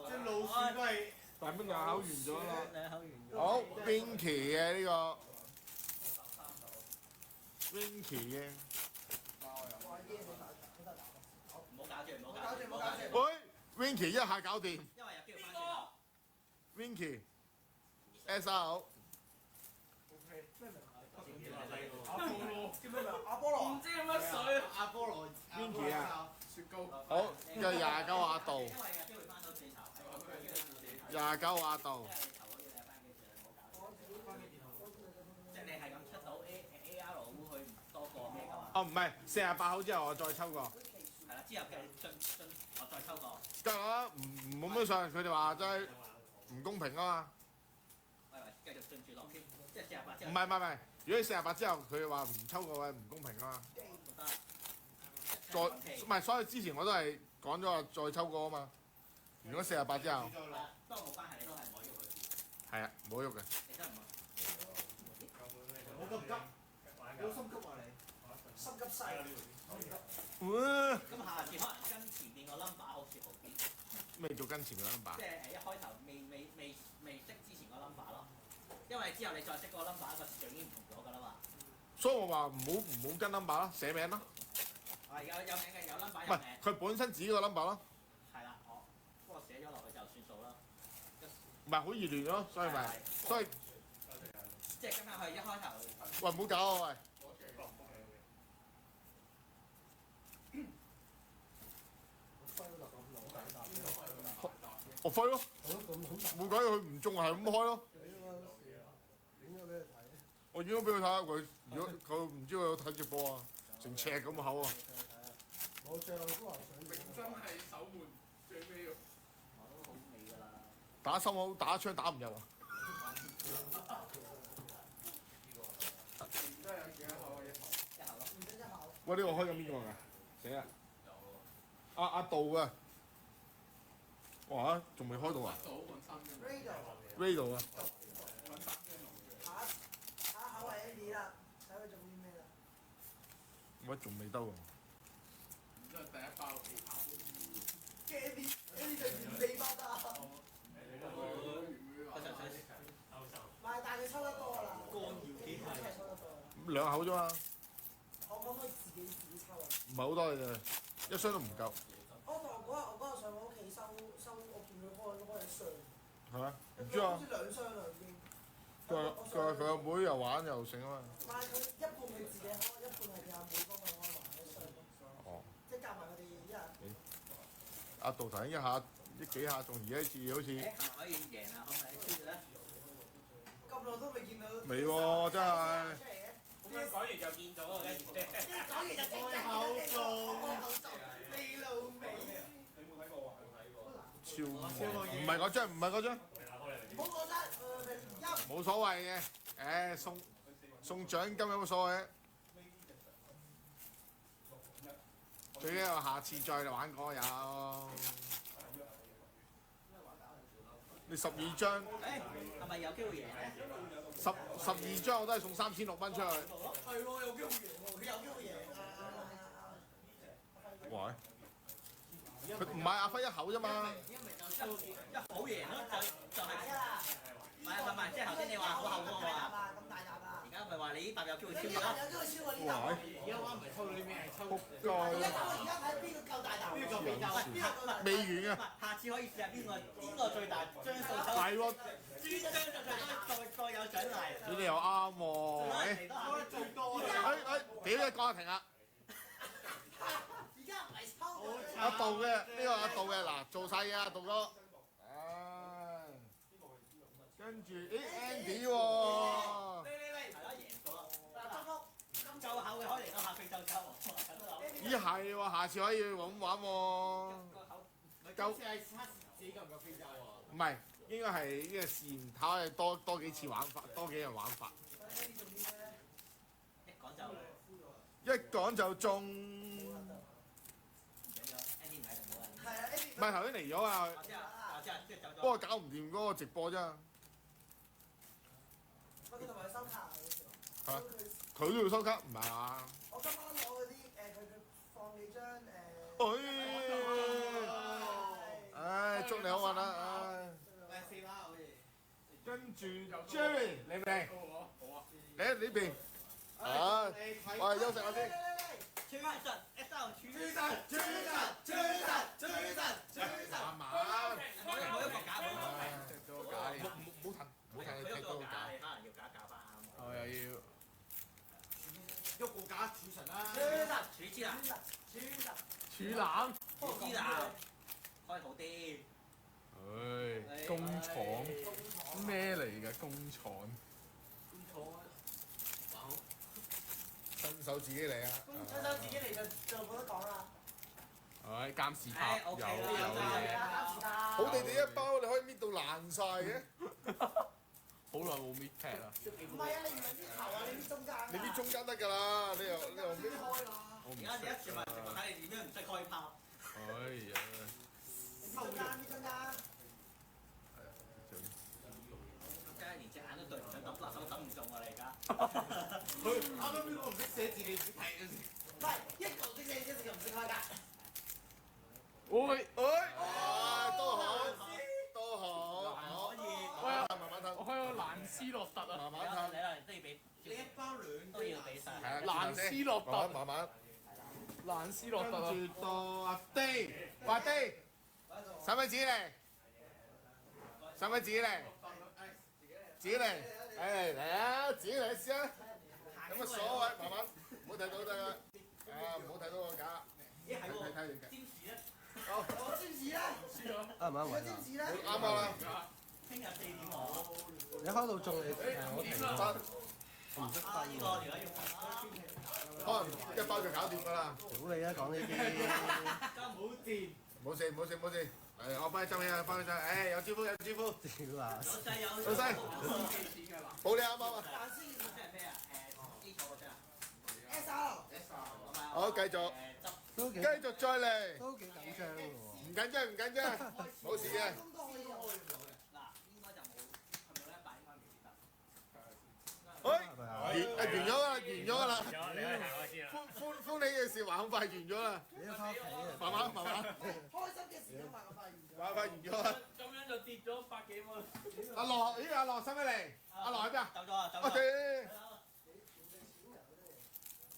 隻老鼠都係大明2口完咗啦。 2口完咗。好 ，Winky 嘅呢個 ，Winky 嘅。唔好搞住。喂， Winky 一下搞掂因為有機會翻轉頭。 ，Winky SR 叫咩名？阿波羅。唔知乜水？阿波羅 Winky 啊，雪糕。好，就29下度，因為有機會翻到轉頭。 29下度。即係你係咁出到 AR 會多過咩㗎嘛？哦，唔係48口之後我再抽過。係啦，之後嘅進我再抽過。梗係啦，唔冇乜上，佢哋話真係唔公平啊嘛。喂，繼續進住落添，即係48之後。唔係，如果你48之後佢話唔抽過位唔公平啊嘛。再唔係，所以之前我都係講咗話再抽過啊嘛。如果48之後，當冇關係，你都係唔可以喐佢。係啊，唔好喐嘅。你真係唔可以。冇咁急，好心急啊你，心急晒。咁下次可能跟前面個 number 好似好啲。咩叫跟前嘅 number？即係一開頭未識之前個 number 咯，因為之後你再識嗰個 number 個序已經唔同咗㗎啦嘛。所以我話唔好跟 number 啦，寫名啦。有名嘅有 number 唔係有名。佢本身自己個 number 咯。係啦，我不過寫咗落去就算數啦。唔係好易亂咯，所以即係跟翻去一開頭。喂唔好搞啊喂！我揮咯，冇計佢唔中係咁開咯。影咗俾你睇。我影咗俾佢睇下佢，如果佢唔知佢有睇直播啊，成尺咁口啊！我最後都話想真係守門最尾要。我都好尾㗎啦。打心口打槍打唔入啊！真係有幾多口啊？一口咯。唔准一口。喂，呢個開咗邊個㗎？死啊！阿杜啊！哇！仲未開到啊？Radio 啊！下口係 Andy 啦，睇佢做啲咩啦。喂，仲未得喎。然之後第一包幾口。Andy 就原地包㗎。唔係，但係佢抽得多啦。干擾幾真係抽得多。兩口啫嘛，我可唔可以自己抽啊？唔係好多嘅啫，一箱都唔夠。我嗰日上我屋企收，我見佢開一箱。係咪？唔知啊好似2箱啦已經。佢阿妹又玩又成啊嘛。但係佢一半佢自己開，一半係佢阿妹幫佢開埋一箱咯。哦。即係夾埋佢哋一人。阿杜頭先一下幾下仲移一次好似。係咪可以贏啊？可唔可以輸咧？咁耐都未見到。未喎，真係。咁樣講完就見咗啦，一講完就開口做，你老味。你冇睇過喎？冇睇過。超唔係嗰張，唔係嗰張。唔好講真，而家冇所謂嘅，誒送獎金有乜所謂啊？最緊要下次再嚟玩過有。你12張，誒係咪有機會贏咧？ 12張我都係送3600蚊出去。係喎，有機會贏喎，佢有機會贏喂，佢唔係阿輝一口啫嘛。一好贏咯，就係。唔係，即係頭先你話好後喎嘛。咁大閘啊！而家咪話你呢沓有機會超咗。有機會超過呢沓。而家啱唔係抽到啲咩？係抽。而家睇邊個夠大閘？邊個夠大閘？邊個夠大閘？未完啊！下次可以試下邊個最大張數抽。係喎，專張就再有獎勵。你哋又啱喎。抽得最多。屌你講下停啦！而家唔係抽。阿杜嘅呢個阿杜嘅嗱做晒嘢啊，杜哥。唉，跟住Andy 喎。係啦，贏咗啦。咁夠口嘅可以嚟到下非洲抽喎。咦係喎，下次可以咁玩喎。夠係自己夠唔夠非洲喎？唔係，應該係呢個試驗，睇下多幾次玩法，多幾樣玩法。一講就一講就中。係啊唔係頭先嚟咗啊，我知啊，即係走咗。不過搞唔掂嗰個直播啫。佢同埋收卡係啊，佢都要收卡，唔係嘛？我今晚攞嗰啲佢放幾張唉，祝你好運啦！唉，喂，4包好似。跟住 Jerry 嚟唔嚟？好啊。嚟呢邊。啊，我係休息下先。超實慢慢。我一個假，多假，唔好騰，唔好騰，踢多個假。你可能要假翻啱。我又要。喐個架儲神啦。處之啦，處男。處之啦，開好啲。唉，工廠咩嚟嘅工廠？親手自己嚟啊！親手自己嚟就冇得講啦。唉，監視塔有。係啊，監視塔。好地地一包，你可以搣到爛晒嘅。好耐冇搣劈啦。唔係啊，你唔係搣頭啊，你搣中間。你搣中間得㗎啦，你又搣。開啦。我唔而家你一全部睇你點樣唔識開炮。哎呀！搣中間，搣中間。真係連隻眼都對唔上，揼手揼唔中啊！你而家。佢啱啱呢個唔識寫字，你唔識睇嘅先。唔係一個識寫，一個唔識開㗎。喂，都好，都好。可以。慢慢吞。我開個蘭斯洛特啊。慢慢吞。你嚟都要俾。你一包兩都要俾晒。係啊，蘭斯洛特。慢慢。蘭斯洛特啊。跟住到阿爹，阿爹，使唔使自己嚟？使唔使自己嚟？自己嚟，誒嚟啊！自己嚟試啊！有乜所謂？慢慢，唔好睇到得啦。啊，唔好睇到個架。睇條架。好。我占士啦。啱唔啱位啊？占士啦。啱啊啦。聽日4點我。你開到中你我停咗。我唔識分呢個而家要可能一包就搞掂㗎啦。屌你啊！講呢啲。冇事。誒，我幫你執起啊，幫你執。誒，有招呼。屌啊！老細，保你啱啱啊！蘭斯。即係咩啊？基礎嗰張啊。SR。好，繼續，都幾繼續再嚟。都幾緊張喎。唔緊張，冇事嘅。咁都可以開。嗱，應該就冇，係咪咧？8應該未必得。喂，完咗啦，完咗啦。你可以行開先啦。歡喜嘅事話咁快完咗啦。你一翻屋企啊？慢慢。開心嘅時間慢咁快完咗。快完咗啦。咁樣就跌咗100幾蚊。阿樂，咦？阿樂使唔使嚟？阿樂喺邊啊？走咗啊！我哋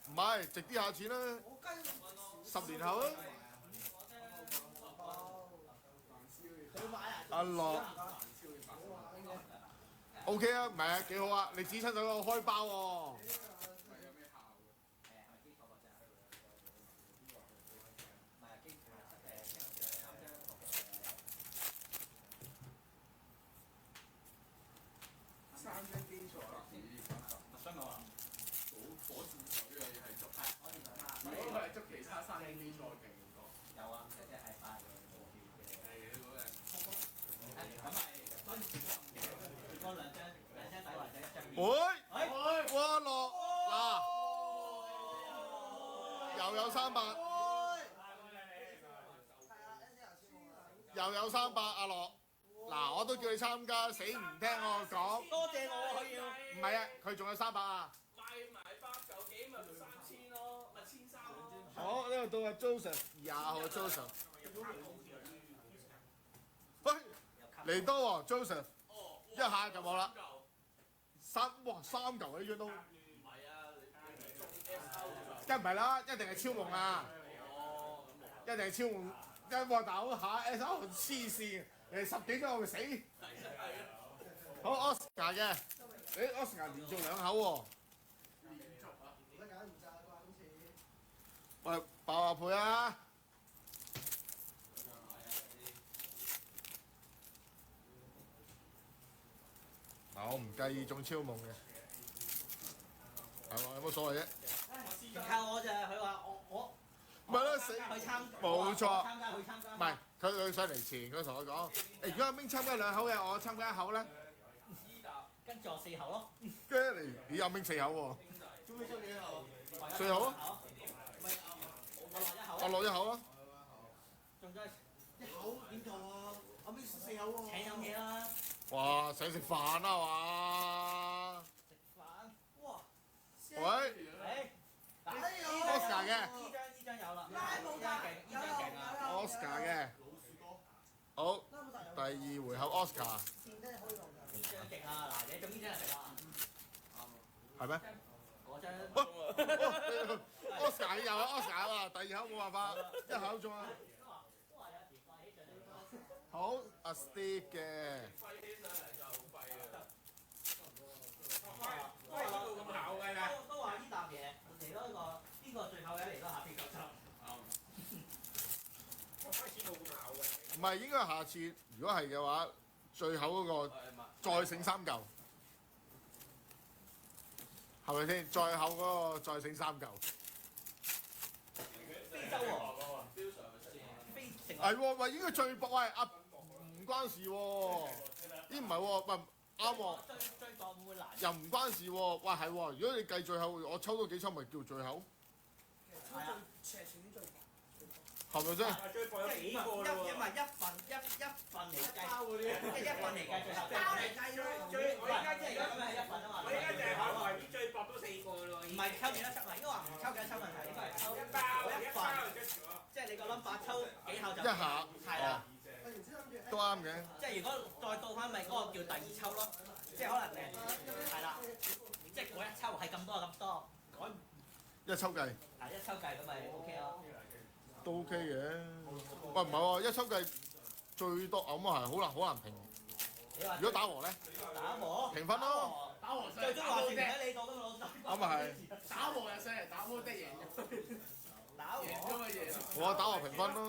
唔係，值啲下錢啦。我雞10年後啊。佢買啊？阿樂 ，OK 啊，唔係啊，幾好啊，你指親手我開包喎。喂，哇落嗱，又有300，又有300，阿樂，嗱我都叫你參加，死唔聽我講。多謝我啊，佢要。唔係啊，佢仲有300啊。買埋包嚿幾咪3000咯，咪1300咯。好，呢度到阿 Joseph，20號 Joseph。喂，嚟多喎 Joseph，一下就冇啦。3嚿啊呢張都。唔係啊，梗唔係啦，一定係超夢啊！一定係超夢，一鑊豆下 SO 黐線，10幾張我會死。好 Oscar 嘅，誒 Oscar 連續2口喎。喂，爆下配啊！嗱，我唔介意中超夢嘅，係嘛？有乜所謂啫？靠我咋？佢話我咪咯死！去參冇錯，參加。唔係佢上嚟前，佢同我講：如果阿明參加2口嘅，我參加1口咧。跟住我4口咯。跟住嚟，咦？阿明4口喎。做咩出嘢啊4口啊！我落1口。我落1口啊！仲有一口點做啊？我搣4口喎。請飲嘢啦。哇！想食飯啦嘛？哇！喂，Oscar 嘅。呢張有啦。拉冇㗎，呢張勁啊！ Oscar 嘅。好，第2回合 Oscar。呢張勁啊！嗱，你中呢張就食啦。係咩？嗰張。喂， Oscar 又係 Oscar 啊！第二口冇辦法，一口中啊！都話有時貴起上嚟。好，阿 Steve 嘅。都話呢啖嘢嚟多一個，呢個最後嘅嚟多下邊九汁。唔係應該下次，如果係嘅話，最後嗰個再醒3嚿，係咪先？最後嗰個再醒3嚿。非洲喎，非係喎，喂，應該最薄喂阿唔關事喎，咦唔係喎，喂啱喎，最薄會唔會難？又唔關事喎，喂係喎，如果你計最後，我抽多幾抽咪叫最後，抽最尺寸啲最薄。係咪先？最薄有幾個咯喎？因為一份嚟計，即係一份嚟計最後包嚟計咯。我而家即係咁樣係一份啊嘛。我而家就係考埋啲最薄都4個咯。唔係抽幾多抽，應該話唔抽幾多抽問題，應該係抽一包一份，即係你個 number 抽幾下就一下係啦。我原先諗住都啱嘅。即係如果再到翻咪嗰個叫第二抽咯，即係可能係啦，即係嗰一抽係咁多咁多，改一抽計嗱一抽計咁咪 OK 咯。都 OK 嘅，喂唔係喎，一抽計最多咁啊係好難評。如果打和咧，打和評分咯，打和最終話全喺你度㗎嘛，老細。咁啊係，打和又上嚟打波得贏咗，打和贏咗咪贏。我打和評分咯。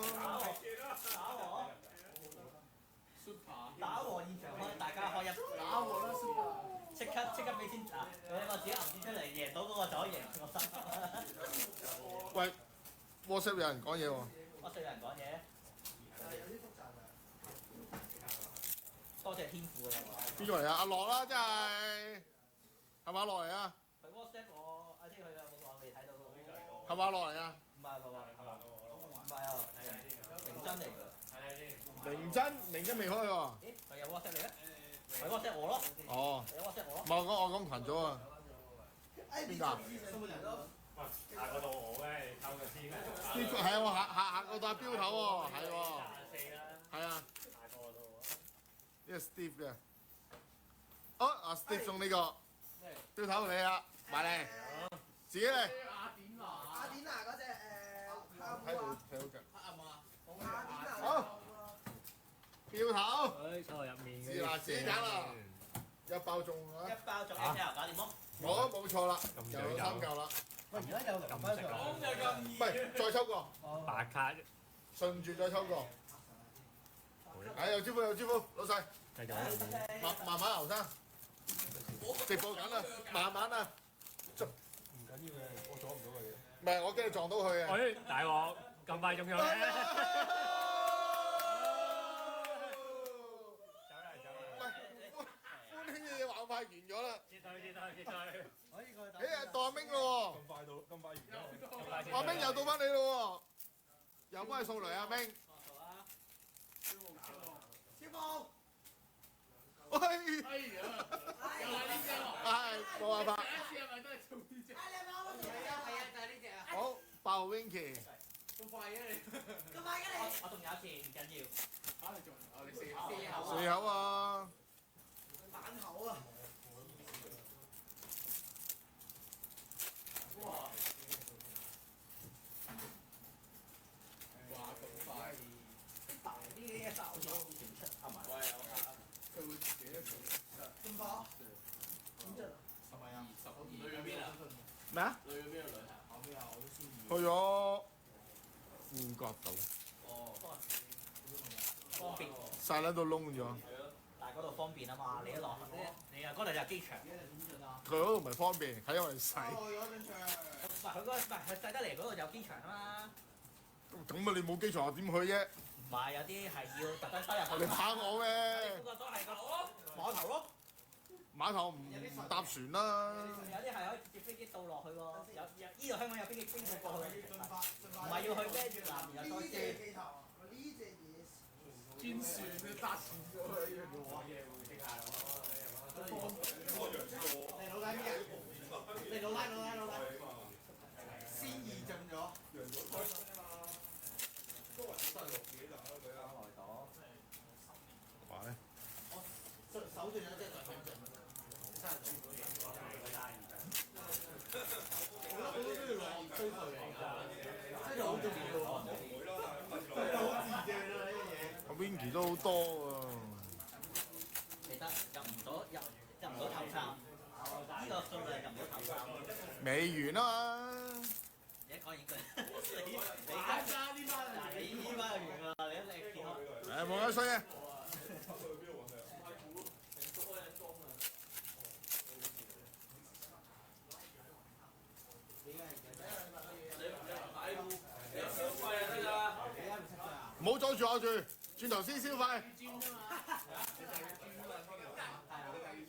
打和現場開，大家開一打和啦，Super。即刻俾錢嗱，我自己揞錢出嚟，贏到嗰個就可以贏個心。喂 ，WhatsApp 有人講嘢喎。我對人講嘢，有啲複雜多謝天賦啊！邊個嚟啊？阿樂啦，真係係咪阿樂嚟啊？佢 WhatsApp 我，阿姐佢有冇話未睇到喎？係咪阿樂嚟啊？唔係唔係啊，認真嚟㗎。明真未開喎。咦？佢有 WhatsApp 你咧？咪 WhatsApp 我咯。哦。你有 WhatsApp 我咯。唔係我講群組啊。邊個？下個到我嘅，你抽咗先。呢個係啊，我下個到阿標頭喎，係喎。24啦。係啊。下個到我。呢個 Steve 嘅。哦，阿 Steve 送呢個。標頭你啊，埋嚟。自己嚟。阿典娜嗰隻睇到睇到嘅。阿典娜。好。標頭。坐入面自嗱自己揀啦。一包中啊！一包咗 XL 搞掂咯。我冇錯啦，又有3嚿啦。喂，而家有咁翻上。唔係，再抽個。白卡。順住再抽個。有招呼有招呼，老細。繼續。慢慢牛生。直播緊啦，慢慢啊。唔緊要嘅，我阻唔到佢嘅。唔係，我驚你撞到佢啊！哎，大鑊，咁快中咗嘅。歡喜嘅嘢話快完咗啦。接對。到阿明咯咁快完咗。喎，阿明又到翻你咯喎，又幫你掃雷阿明。超峰。喂。哎呀，又係呢隻喎。係冇辦法。第一次係咪都係做呢隻？你係咪啱啱做嘅？係啊，就係呢隻啊。好，爆 Winky。咁快嘅你？咁快嘅你？我仲有一次唔緊要。你仲你4口。 4口啊！反口啊！哇咁快！啲大啲嘅爆咗點出係咪？佢會自己咁快？咁即係係咪啊？12去咗邊啊？咩啊？去咗邊度旅行？後邊啊，我都先去咗富國島，哦，方便。曬撚到窿咗。係咯。但係嗰度方便啊嘛，你一落你啊嗰度就係機場。佢嗰度唔係方便，係因為細。唔係佢嗰唔係佢細得嚟嗰度有機場啊嘛。咁啊，你冇機場點去啫？唔係有啲係要特登塞入去。你怕我咩？嗰個都係個碼頭咯。碼頭唔搭船啦。有啲係可以直接飛機到落去喎，有依度香港有飛機飛到過去，唔係要去咩越南然後再飛。機頭，呢隻嘢。專船去搭船過去。你老拉咩啊？你老拉。先意中咗。喂。手段有隻就係真係好多都要落追佢嚟。Winky 都好多喎。其實入唔到頭三，呢個數量入唔到頭三。未完啊嘛！你一講完句，你呢班就完啦，你見我。冇得衰啊！唔好阻住我住，轉頭先消費。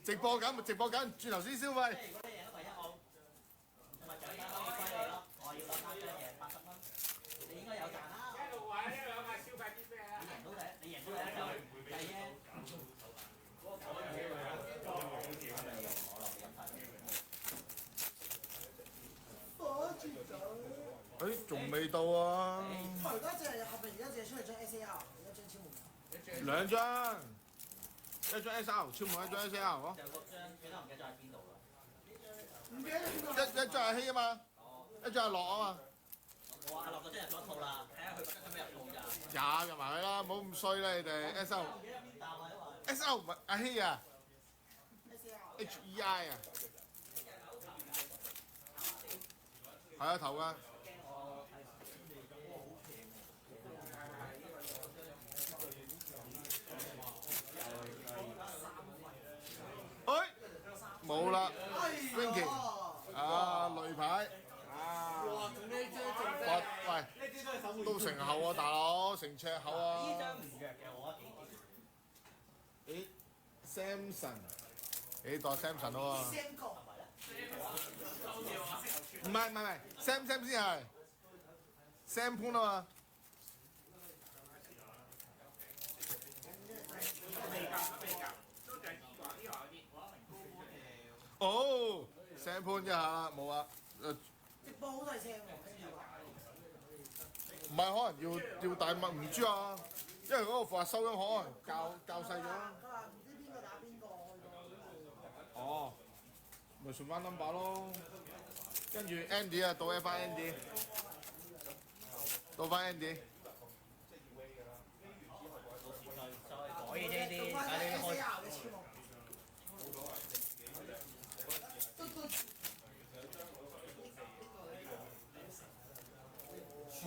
直播緊，轉頭先消費。如果你贏咗第一號，咪獎金可以歸你咯。我要攞3張嘢80蚊，你應該有賺啦。一路玩一兩下消費啲咩啊？你贏到第一就計啫。仲未到啊！佢而家淨係合併，而家淨係出嚟張 SAR，一張簽門。兩張，一張 SR 簽滿，一張 SR 咯。就嗰張，記得唔記得咗喺邊度啦？唔記得邊個？一張係希啊嘛，一張係樂啊嘛。我話阿樂嗰張入咗套啦，睇下佢今日入套咋。入埋去啦，唔好咁衰啦你哋 SR。唔記得邊單啊？因為 SR 唔係阿希啊 SAR。HEI 啊。係啊頭㗎。冇啦 ，Winky， 雷牌，哇！咁呢張仲喂，呢啲都係守護。都成厚啊，大佬，成尺厚啊。呢張唔弱嘅，我覺得幾咦 ，Samson，你代 Samson 咯喎。聲角。唔係，Sam 先係，Sam 潘啊嘛。哦，Sam 潘一下啦，冇啊，直播好大聲喎，唔係可能要大麥唔知啊，因為嗰個話收音可能較細咗。佢話唔知邊個打邊個哦，咪順翻 number 咯，跟住 Andy 啊，到翻 Andy， 到翻 Andy。改嘅啫啲，到翻睇你開。 SAR 嘅簽目。恐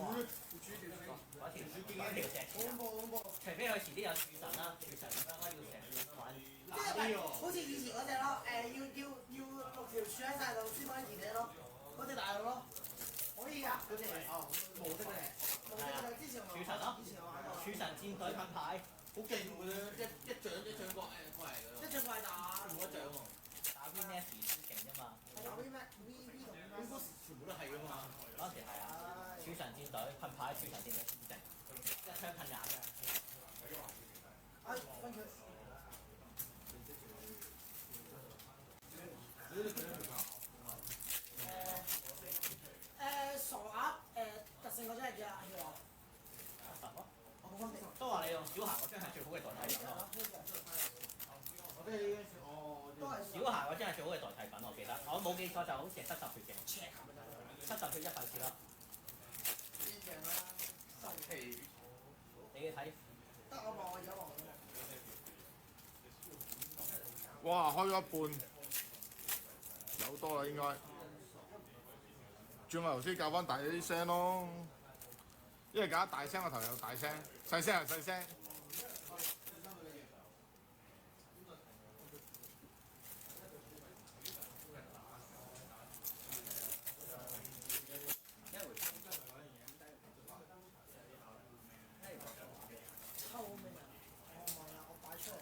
怖！除非佢遲啲有廚神啦，廚神應該要成款。即係咪好似以前嗰只咯？要6條柱喺晒度先可以填嘢咯，嗰只大佬咯，可以㗎。嗰隻哦，冇得嘅，冇得嘅。之前我廚神咯，以前我玩過。廚神戰隊品牌，好勁㗎啫，一掌過嚟㗎啦。一仗怪打，冇一掌喎。打 V N F 先勁啫嘛。係打啲咩 VV 同咩？嗰時全部都係㗎嘛。嗰陣時係啊，廚神戰隊品牌，廚神戰隊先正，一槍噴廿嘅。哎，分佢。傻鴨特勝嗰張係幾啊？係我。神咯，我冇分定。都話你用小霞嗰張係最好嘅代替品咯。我覺得呢張都係小霞嗰張係最好嘅代替品，我記得，我冇記錯就好似係70血嘅，70血一費次啦。呢樣啦，收皮。你要睇。得我望，我而家望。哇，開咗一半，有多啦應該。轉我頭先教翻大啲聲咯，因為搞大聲個頭又大聲，細聲又細聲。臭味啊！我望下，我擺出嚟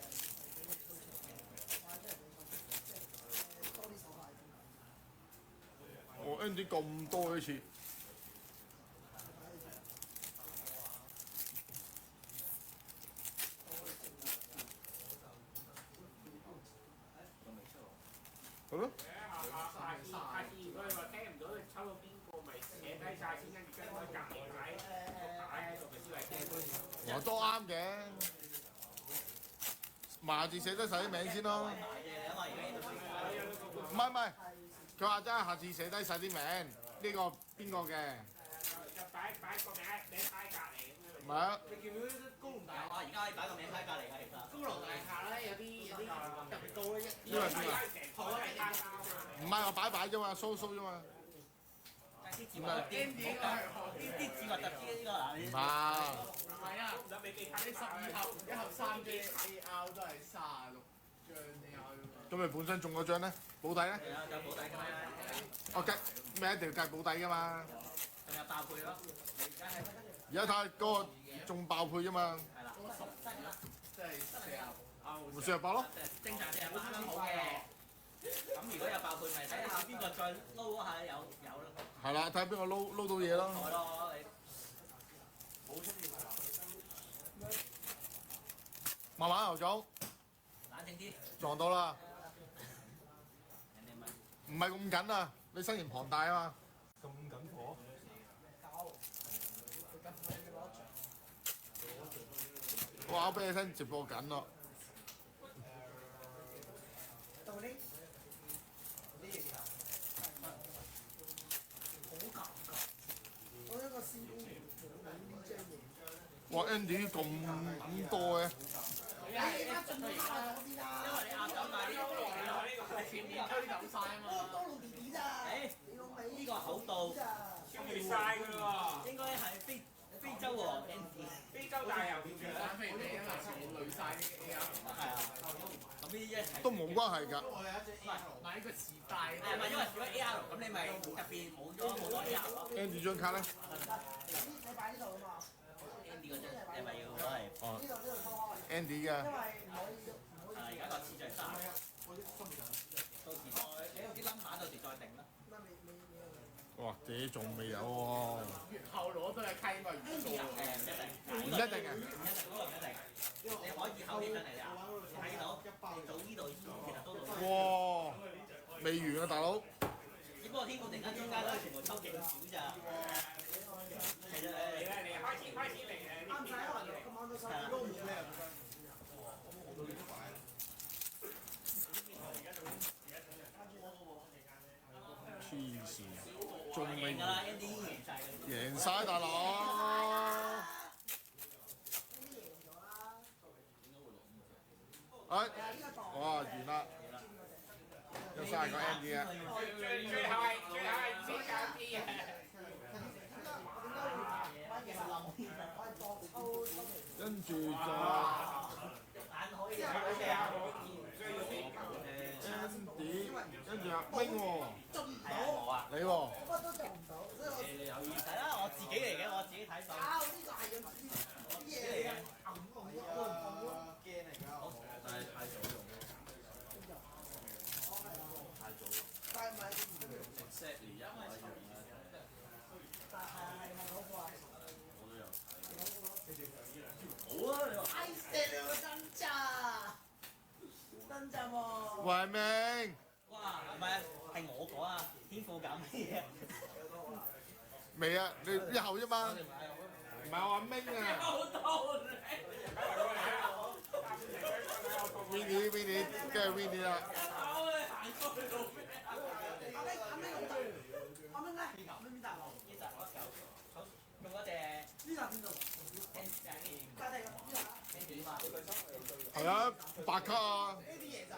俾你推出嚟，擺出嚟俾你多啲手快。我 Andy 咁多呢次。係咯。下次如果你話聽唔到，你抽到邊個咪寫低晒先，跟住將佢隔離擺喺度，咪先係聽。我都啱嘅，麻字寫得晒啲名先咯。唔係，佢話真係下次寫低晒啲名，呢個邊個嘅？就擺個名擺隔離咁樣。唔係啊，你見唔見啲高龍大廈？有啊，而家可以擺個名喺隔離㗎，其實。高樓大廈咧有啲特別高咧，呢個邊啊？好啊，你睇唔係話擺啫嘛，show 啫嘛。啲字幕啲字幕特啲呢個嗱，唔係，唔係啊，你12盒1盒3張 AR 都係36張 AR。咁你本身中嗰張咧，保底咧？係啊，有保底㗎嘛，我計咩一定要計保底㗎嘛。仲有爆配咯。你而家係而家睇下嗰個中爆配啫嘛，係啦，即係40咪48咯。正常就係啱啱好嘅。咁如果有爆配，咪睇下邊個再撈嗰下有咯。係啦，睇下邊個撈到嘢咯。台咯，你慢慢牛總冷靜啲。撞到啦，人哋咪唔係咁緊啊！你身形龐大啊嘛。咁緊火？我話俾你聽，直播緊咯。到呢呢型好尷尬，我一個師兄冇呢張嘢。哇 Andy 咁多嘅，你而家進咗下咗啲啦，因為你亞洲買啲全面推走晒啊嘛。多路弟弟咋？你老味呢個厚度超越晒㗎啦應該係非洲喎 Andy。非洲大油條反譬如你因為全部累晒啲 AR。係啊，咁呢啲一齊都冇關係㗎。買呢個自帶。係咪因為如果 AR 咁你咪入邊冇咗好多 AR 咯 Andy 張卡咧，你擺呢度啊嘛。 ？Andy 嗰隻係咪要攞嚟？哦呢度放開。 Andy 嘅，因為唔可以而家個次序三，到時再啲 number 到時再定啦。哇，這仲未有喎。越後攞都係溪嘛，元素。唔一定嘅。唔一定嗰個唔一定，你可以後邊上嚟啊，睇到你到呢度其實都到。哇，未完啊，大佬。只不過天幕突然間中間咧全部抽勁少咋。其實嚟開始嚟誒。啱晒啊！今晚都收都冇咩。黐線，仲未贏㗎啦，Andy 已經贏晒㗎。贏晒大佬。哎，哇，完啦，有30個 Andy 啊。最後係599嘅。跟住就 Andy，跟住阿 Wing 喎，我啊，你喎，乜都做唔到，所以我係啦，我自己嚟嘅，我自己睇到。呢個係有啲嘢嚟嘅，暗紅嘅，我唔同咯。但係太早用咯，太早用。但係唔係唔得 Exactly 一模一樣啦，但係咪好怪？我都有睇。好啊，你話。哎死啦！真咋？真咋喎？維明，哇，唔係係我講啊，天賦減咩嘢？未啊，你一後啫嘛，唔係我阿 Ming 啊好多，Winnie，跟住 Winnie 啦，阿明咧，阿明邊度？其實我用嗰隻呢度邊度？家弟呢度。係啊，白卡啊，呢啲嘢咋？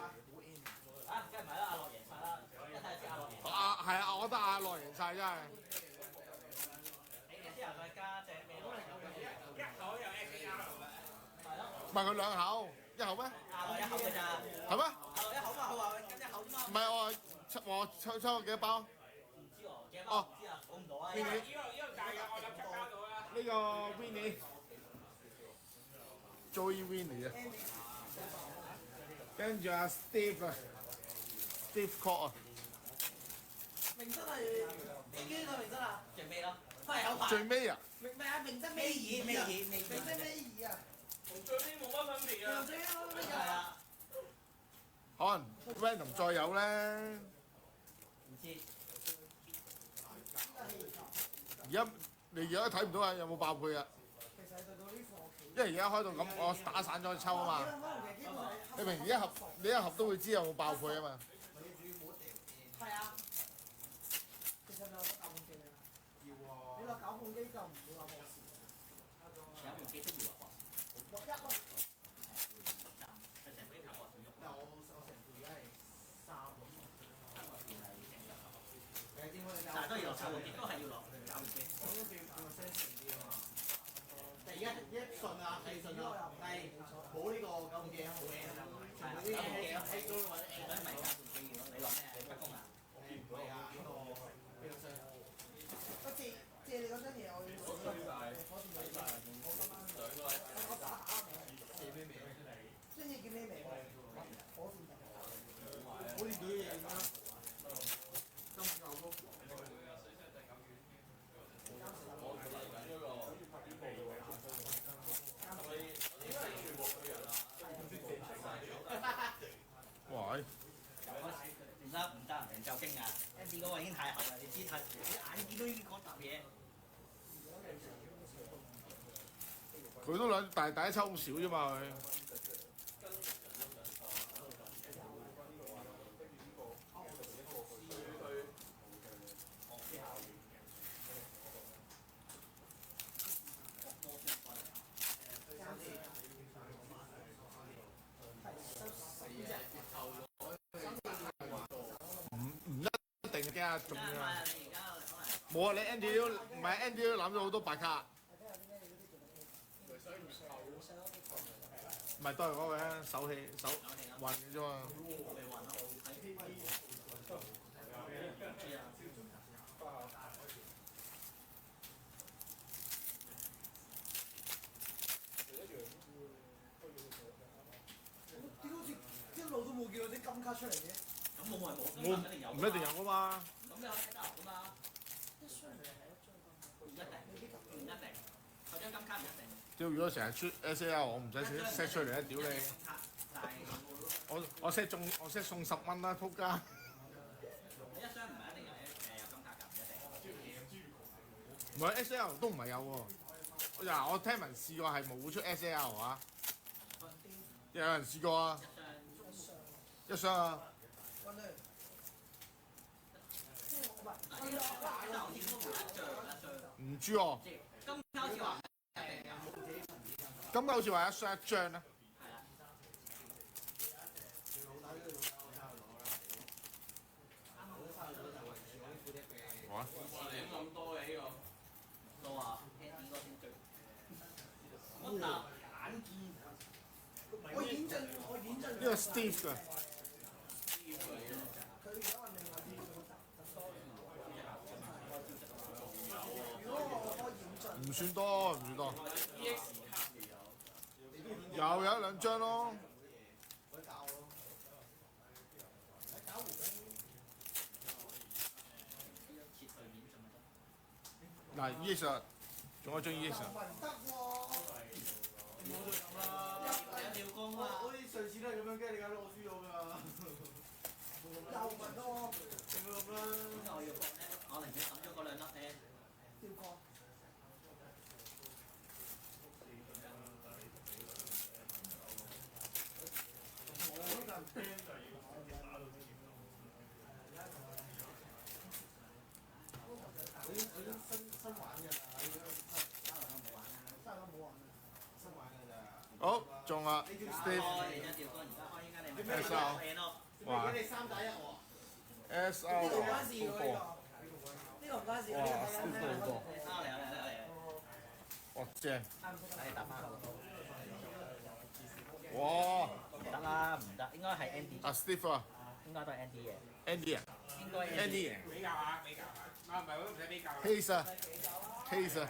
啊，梗係唔係啦，阿樂贏晒啦，一睇就知阿樂贏。啊係啊，我覺得阿樂贏晒真係，你哋之後再加隻咩咯？一口有 XAR 係咯，唔係佢兩口，一口咩？阿樂一口㗎咋？係咩？阿樂一口嘛，佢話跟一口啫嘛。唔係我抽咗幾多包？唔知喎，幾多包唔知啊，估唔到啊。呢個大嘅我諗出交到啦。呢個 Winnie，Joey Winnie 啊，跟住阿 Steve 啊，Steve Cook 啊，明真係邊個明真啊？最尾咯，係有排。最尾啊，唔係啊，明真尾二尾二尾明真尾二啊！同最尾冇乜分別啊。最啱咩係啊，可能 Random 再有咧。唔知。而家你而家睇唔到啊，有冇爆配啊？其實對到呢課期，因為而家開到咁，我打散咗抽啊嘛。你平時你一盒都會知有冇爆配啊嘛。係啊，其實有得搞本機啊。要啊。你落搞本機就唔會話冇事。有唔幾識搖啊？落一咯。佢成杯球啊，但係我成副而家係3咯。誒點解你但係都要落手，亦都係要落搞唔機。我都叫 sense 啲啊嘛。而家一順啊，係順咯，但係冇呢個9部機啊，冇 A 啊，全部啲 A 啊 A 都或者 A 所以咪搞唔機嘅咯。你落咩啊？你北風啊？唔係啊，呢個箱。不借你嗰張嘢，我要火電腦。我今晚我打借咩名？張嘢叫咩名？火電腦。火電隊嘅嘢啦。今次牛哥。哇！唔得，唔夠驚啊 ！Andy 嗰個已經太厚啦，你知睇，你眼見到已經嗰沓嘢。佢都兩大一抽好少啫嘛佢。唔一定嘅，仲要冇啊！你 Andy 都唔係 Andy 都攬咗好多白卡。唔係都係嗰個嘅手氣手運嘅啫嘛。點好似一路都冇見到啲金卡出嚟嘅？咁冇咪冇，我唔一定有噶嘛。咁你有 set 噶嘛？一箱嚟係一張金卡。唔一定，佢張金卡唔一定。屌！如果成日出 SAL， 我唔使 set 出嚟啊！屌你！我 set 送10蚊啦，撲街！你一張唔係一定有金卡㗎，唔一定。唔係 SAL 都唔係有喎。嗱，我聽聞試過係冇出 SAL 啊。有人試過啊？一箱啊！唔知喎。金卡好似話金卡好似話一箱一張啊。哇！領咁多嘅呢個，多啊 ，Andy 嗰先最。我答眼見。我演進。呢個 Steve 㗎。佢而家話另外啲如果我開演進。唔算多，唔算多。EX 卡有一兩張咯。嗱 ，EX 仲有一張 EX。唔得喎。有條光啊！好似上次都係咁樣，跟住你搞到我輸咗㗎。又唔得喎。咁樣啦。我要搏咧，我寧願抌咗嗰2粒咧。跳過。佢新玩㗎啦，冇玩新玩㗎咋。好，中啦 ，Steve。SR。哇3打1喎。SR 呢個唔關事喎，呢個唔關事。哇，Steve 好多。哇，正。你打翻哇！唔得啦，唔得，應該係 Andy。阿 Steve 啊。應該都係 Andy 嘅。 Andy 啊。應該 Andy 贏。比較下，比較下。啊，唔係，我都唔使比較。Case 啊，Case 啊。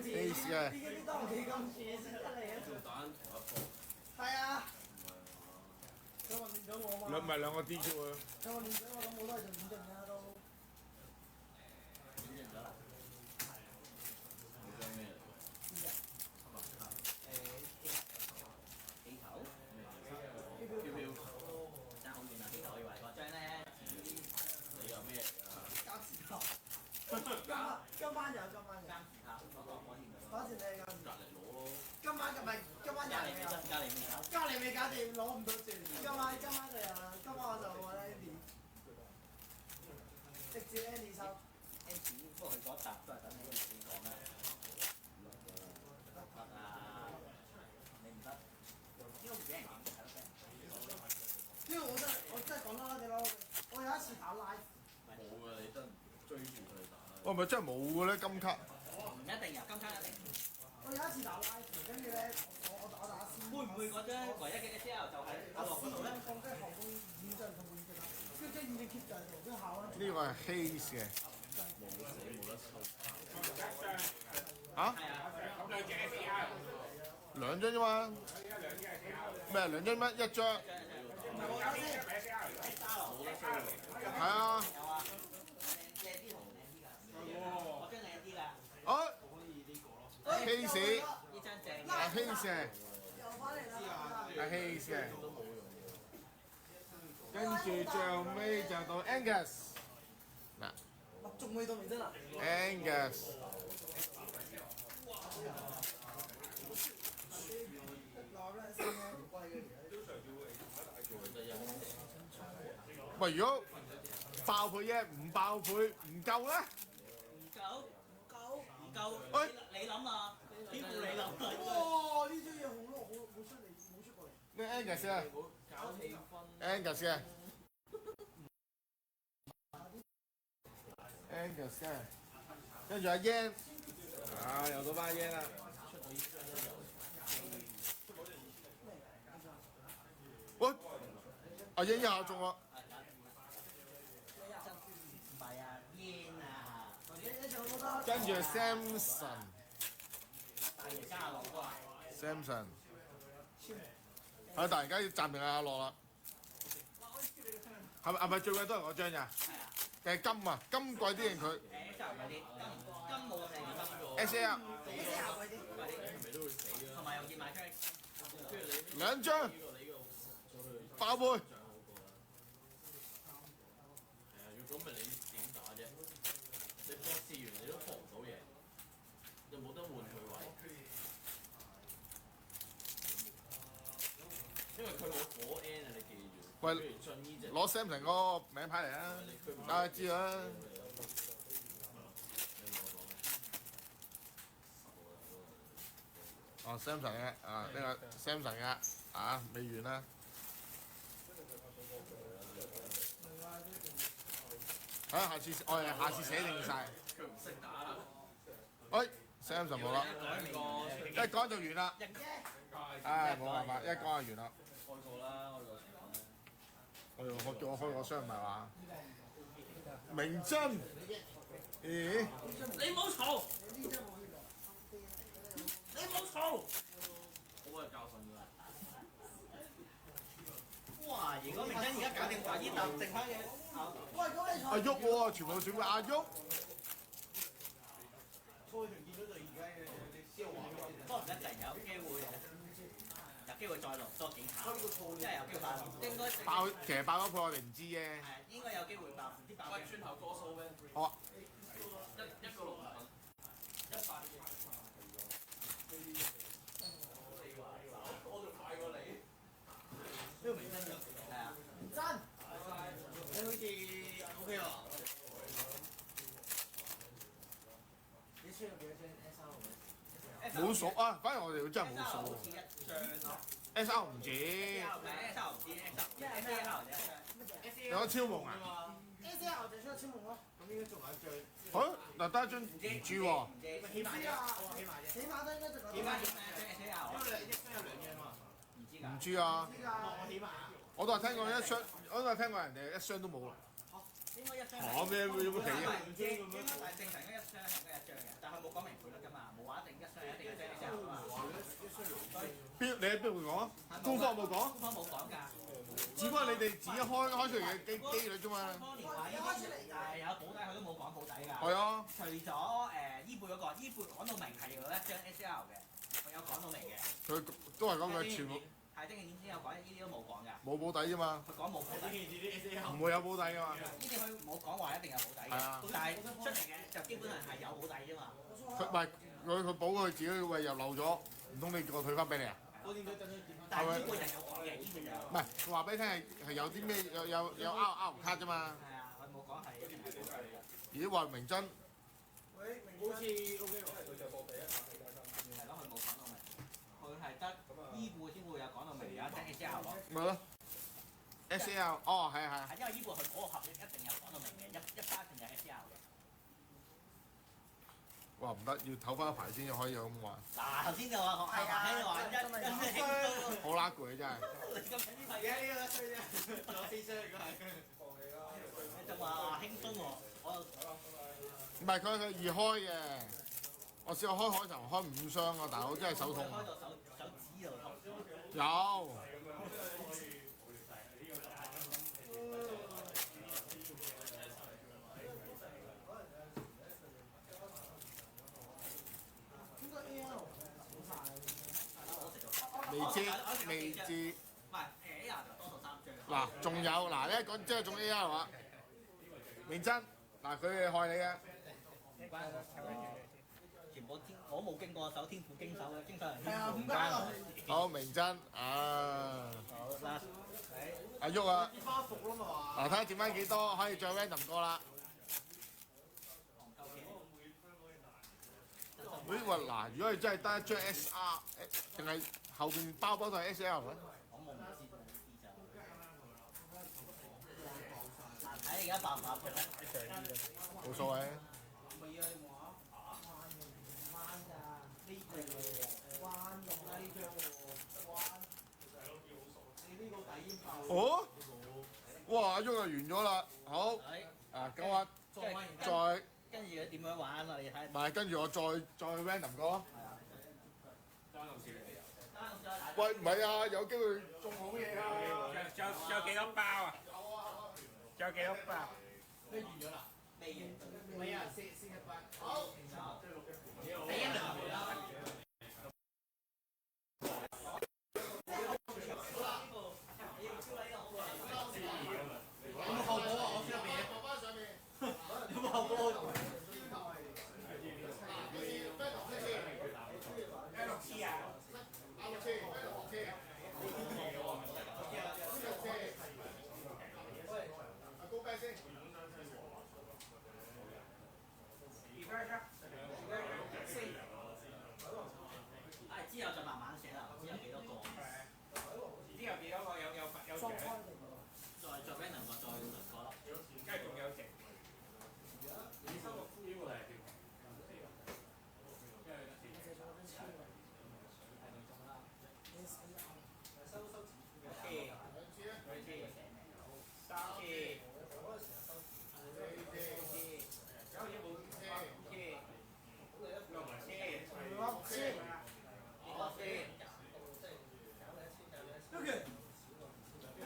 Case 嘅。呢當幾咁似先得嚟啊！做蛋同一波。係啊。佢話練咗我嘛。唔係兩個 DQ 啊。佢話練咗我，咁我都係做演進啦都。演咗啦。氣球。爭好遠啊！氣球，我以為嗰張咧，你有咩嚟㗎？監視塔。今晚有。監視塔嗰個我見到。嗰時你係監視。隔離攞咯。今晚有隔離未得，隔離未搞。隔離未搞掂，攞唔到住。今晚就啊，今晚我就揾 Andy，直接 Andy 收。不過佢嗰一集都係等你講啦。得啊，你唔得，應該會俾人檢睇咯。因為我真係講多啲咯，我有一次打 live。冇㗎，你真追住佢打。喂，咪真係冇嘅咧金卡？唔一定有金卡一定。我有一次打 live，跟住咧我打先。會唔會嗰張唯一嘅 SL 就係阿樂嗰度咧？放跟住後宮演進同演進啦，跟住即係演進 keep 在度，跟住下啦。呢個係 Haze 嘅。冇死冇得抽。嚇？係啊。咁兩隻 SL。兩張啫嘛。咩兩張咩？一張。唔係我搞先。係啊。有啊。靚啲同唔靚啲㗎？我張靚啲㗎。哦。Haze。呢張正係 Haze 嘅。又翻嚟啦。係 Haze 嘅。跟住最後尾就到 Angus。嗱。仲未到面真啊 Angus。喂，如果爆倍啫，唔爆倍唔夠咧？唔夠。喂，你諗啊？邊部你諗啊？哇！呢張嘢好出過嚟。咩 Angus 啊搞氣氛。 ？Angus 啊？Angus 啊，跟住阿 Yan， 啊又到班 Yan 啦。喂，阿 Yan 一下中喎。唔係啊，煙啊！跟住 Samson。大爺加落啊！ Samson。係突然間要暫停阿樂啦。係咪最貴都係我張咋？係啊。定係金啊？金貴啲定佢誒就唔係啲金冇咁靚嘅？SL。同埋又熱賣出去。兩張。爆杯。係啊，要咁咪你點打啫？你博士完你都博唔到嘢，又冇得換佢位，因為佢冇火 N 啊！你記住。喂，譬如進呢隻。攞 Samson 嗰個名牌嚟啊！大家知啦。哦，Samson 嘅啊，呢個 Samson 嘅啊，未完啦。好，下次我哋下次寫定晒。佢唔識打啦。喂，Samson 冇啦，一講就完啦。唉，冇辦法，一講就完啦。開過啦，開過我叫我開個箱唔係話。明真。咦？你唔好嘈！你唔好嘈！好係教訓㗎。哇！如果明真而家搞掂埋呢笪剩翻嘅，喂，咁你阿喐喎，全部選佢阿喐。蔡團見到就而家嘅消化嗰啲。不過唔一定有機會，有機會再落多幾下，即係有機會爆，應該爆，其實爆咗配我哋唔知啫。係應該有機會爆，唔知爆喂，嘅。轉頭多數咩？好啊。一個6份，100嘅。我仲快過你。呢個明真㗎，係啊。真。你好似 OK 喎。你出咗幾多張 SR 冇數啊！反而我哋真係冇數好似一張咯。 SR 唔止。唔係 SR 唔知 SR 就一張。有個超夢啊！ ？SR 就出咗超夢咯。咁應該仲有一張。好，嗱得一張唔知喎。唔知起碼啫，起碼都應該仲有。起碼一張 SR 因為一張有兩張嘛。唔知㗎。唔知啊！我起碼。我都係聽過一箱，我都係聽過人哋一箱都冇啦。應該一張。嚇咩？有冇奇啊？唔知，應該係正常應該一張係應該一張嘅，但係佢冇講明賠率㗎嘛，冇話一定一張係一定一張 SR 㗎嘛。邊你喺邊度講啊？官方冇講，官方冇講㗎。只不過你哋自己開出嚟嘅機率啫嘛。當年話呢啲有保底，佢都冇講保底㗎。係啊。除咗伊貝嗰個，伊貝講到明係有一張 SL 嘅，佢有講到明嘅。佢都係講佢全部係丁嘅演先有講，呢啲都冇講㗎。冇保底啫嘛。佢講冇保底。唔會有保底㗎嘛。呢啲佢冇講話一定有保底嘅，但係出嚟嘅就基本上係有保底啫嘛。佢唔係佢保佢自己喂又漏咗，唔通你叫我退翻俾你啊？但係呢個人有講嘅，呢個人。唔係，佢話俾你聽係有啲咩有 R 卡啫嘛。係啊，佢冇講係一定係保底嘅。咦話明真喂，好似 OK 喎，佢就報俾一下俾大家。係咯，佢冇講到明，佢係得醫護先會有講到明有聽 ACL 咯。咪咯 ，SL 哦係係。係因為醫護佢嗰個合約一定有講到明嘅，一家一定有 ACL 嘅。哇唔得，要唞翻一排先可以咁玩。嗱，頭先就話講係啊，話一輕鬆。好拉攰真係。你咁緊呢排而家呢個一衰啫，仲有4衰如果係。放棄啦。你就話輕鬆喎，我又唔係佢易開嘅，我試過開海頭開5箱啊，大佬真係手痛。開到手指度痛。有。應該 AL 未知未知。唔係 A 就多數3張。嗱，仲有嗱咧講即係中 AR 話，認真嗱佢係害你嘅。全部天我冇經過手，天賦經手嘅，經手人係啊，唔唔關我。好明真啊！好啦，阿喐啊！花服啦嘛話。嗱睇下剩翻幾多，可以再 random 過啦。喂話嗱，如果你真係得一張 SR， 定係後邊包都係 SL 咧？我冇唔知就。嗱，睇而家爆唔爆佢咧？冇所謂。唔係啊，你話彎咋？呢隻喎，彎用啦呢張喎，彎。你呢個底已經爆。哦！哇！阿喐就完咗啦，好。啊，咁我再。跟住佢點樣玩啊？你睇。唔係，跟住我再 random 過。係啊。喂，唔係啊，有機會中好嘢啊！仲有幾多包啊？仲有幾多包？你完咗啦？未完。唔係啊，418。好。第一輪回啦。有冇後果啊？我上面。放翻上面。有冇後果？之後就慢慢寫啦，知有幾多個。之後幾多個有獎？再 random 個再輪過咯。跟住仲有剩。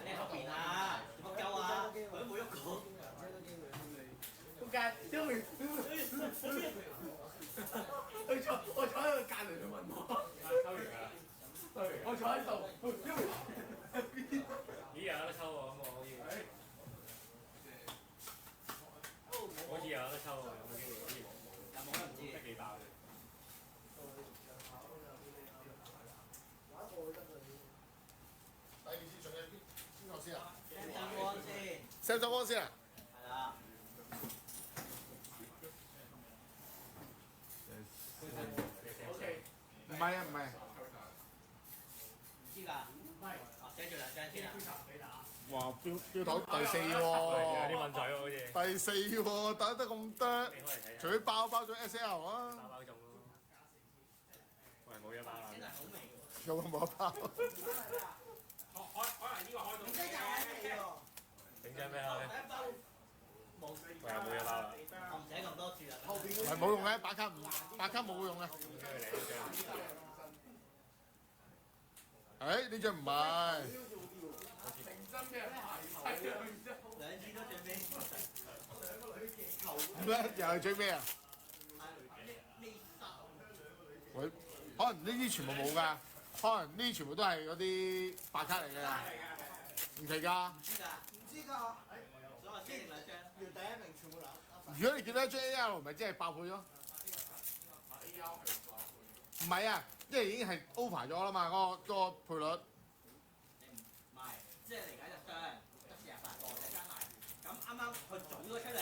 你後邊啊，唔夠啊，佢都冇喐過。仆街，因為我坐喺佢隔離，佢問我。抽完㗎啦。我坐喺度，因為咦有得抽喎，咁我可以。好似有得抽喎，有冇機會？好似冇。有冇都唔知。得幾包？第二次仲有邊個先啊？聽陣歌先。收咗歌先啊！係啦。唔係啊，唔係。唔知㗎。寫住兩張先啊。哇！標頭第4喎。有啲問題喎，好似。第4喎，打得咁多，除非包咗 SL 啊。包中咯。喂，冇一包啦。真係好味喎。有冇一包？可能呢個開到。真係味喎。整張咩啊？第一包冇。喂，冇一包啦。我唔寫咁多字啦。後邊唔係冇用嘅，白卡冇用嘅。誒呢張唔係。兩次都最尾。咩？又係最尾啊？喂，可能呢啲全部冇㗎，可能呢啲全部都係嗰啲白卡嚟㗎，唔奇㗎。唔知㗎。唔知㗎。所以我寫定兩張。要第一名全部攞。如果你見到一張 AL，咪即係爆倍咯。唔係啊，因為已經係 over 咗啦嘛，嗰個倍率。唔係，即係嚟緊一張得48個，再加埋。咁啱啱佢組咗出嚟，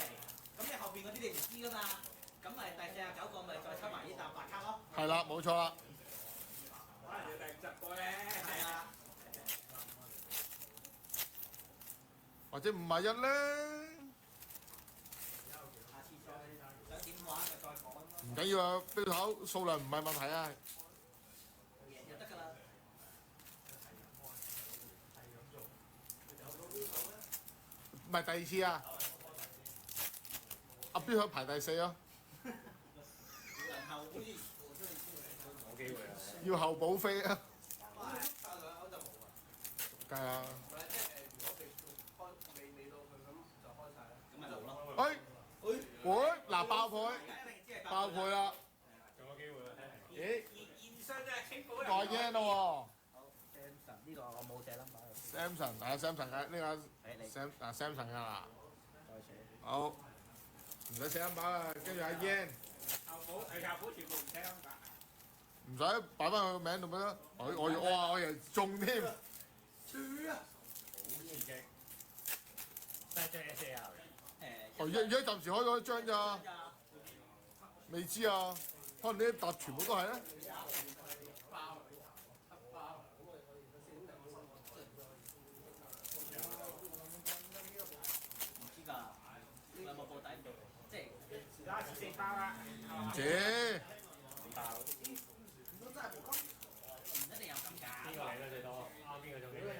咁你後邊嗰啲你唔知㗎嘛？咁咪第40冇錯啦。可能要第10個咧。係啊。或者51咧，下次再想點玩就再講咯。唔緊要啊，標頭數量唔係問題啊。贏就得㗎啦。唔係第2次啊，阿標頭排第4咯。然後好似冇機會啊！要後補飛啊！差2歐就冇啊。梗係啦。唔係即係如果未到佢咁就開晒啦。咁咪冇咯。喂，嗱爆倍，爆倍啦！仲有機會啊！咦？現商真係傾保人。代 yen 咯好 Samson 呢個我冇寫 number。Samson 係 Samson 嘅呢個 Samson 㗎啦。再寫。好，唔使寫 number 啦，跟住阿 yen。校保全部唔寫 number。唔使擺翻佢個名度咪得？我以為中添。處啊！好刺激！得一張 SAR。而家暫時開咗一張咋，未知啊，可能呢一沓全部都係咧。唔知㗎，有冇報底做？即係拉住4包啦。唔知。唔一定有金㗎。邊個嚟得最多？邊個仲幾多？邊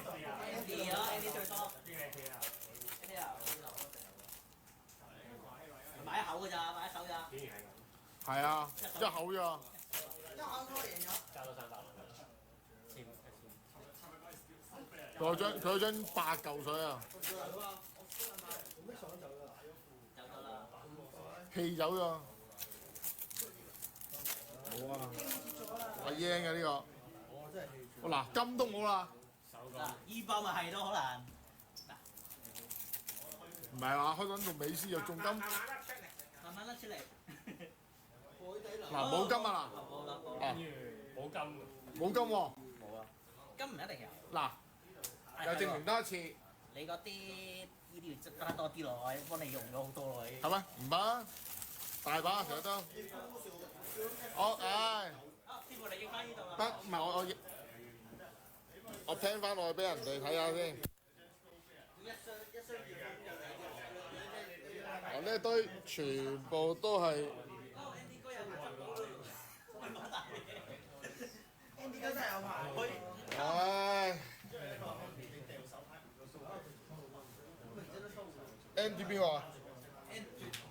個 Andy 咯，Andy 最多。邊個 K 啊？買一口㗎咋，買一手咋。竟然係咁，係啊，一口咋。揸到300蚊，簽。佢有張8嚿水啊，就得啦。氣走咋。冇啊，阿 yen 嘅呢個。嗱，金都冇啦。嗱，200咪係咯，可能。唔係話開緊到美斯又中金。慢慢甩出嚟。嗱，冇金啊冇啦，冇嗱。啦。冇金。冇金喎。冇啊。金唔一定有。嗱，又證明得一次。你嗰啲呢啲要加多啲落去，幫你用咗好多落去。係咪？唔得，大把成日都。唉。師傅你影翻呢度啦。得，唔係我聽翻落去俾人哋睇下先。我呢堆全部都係。Andy 哥真係有牌。唉。Andy 邊個啊？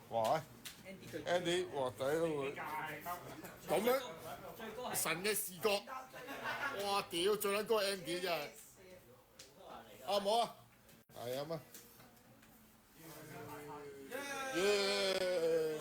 哇！Andy，哇！仔都會咁樣神嘅視覺，哇！屌，最撚高係 Andy 真係。啱冇啊？係啊嘛。耶！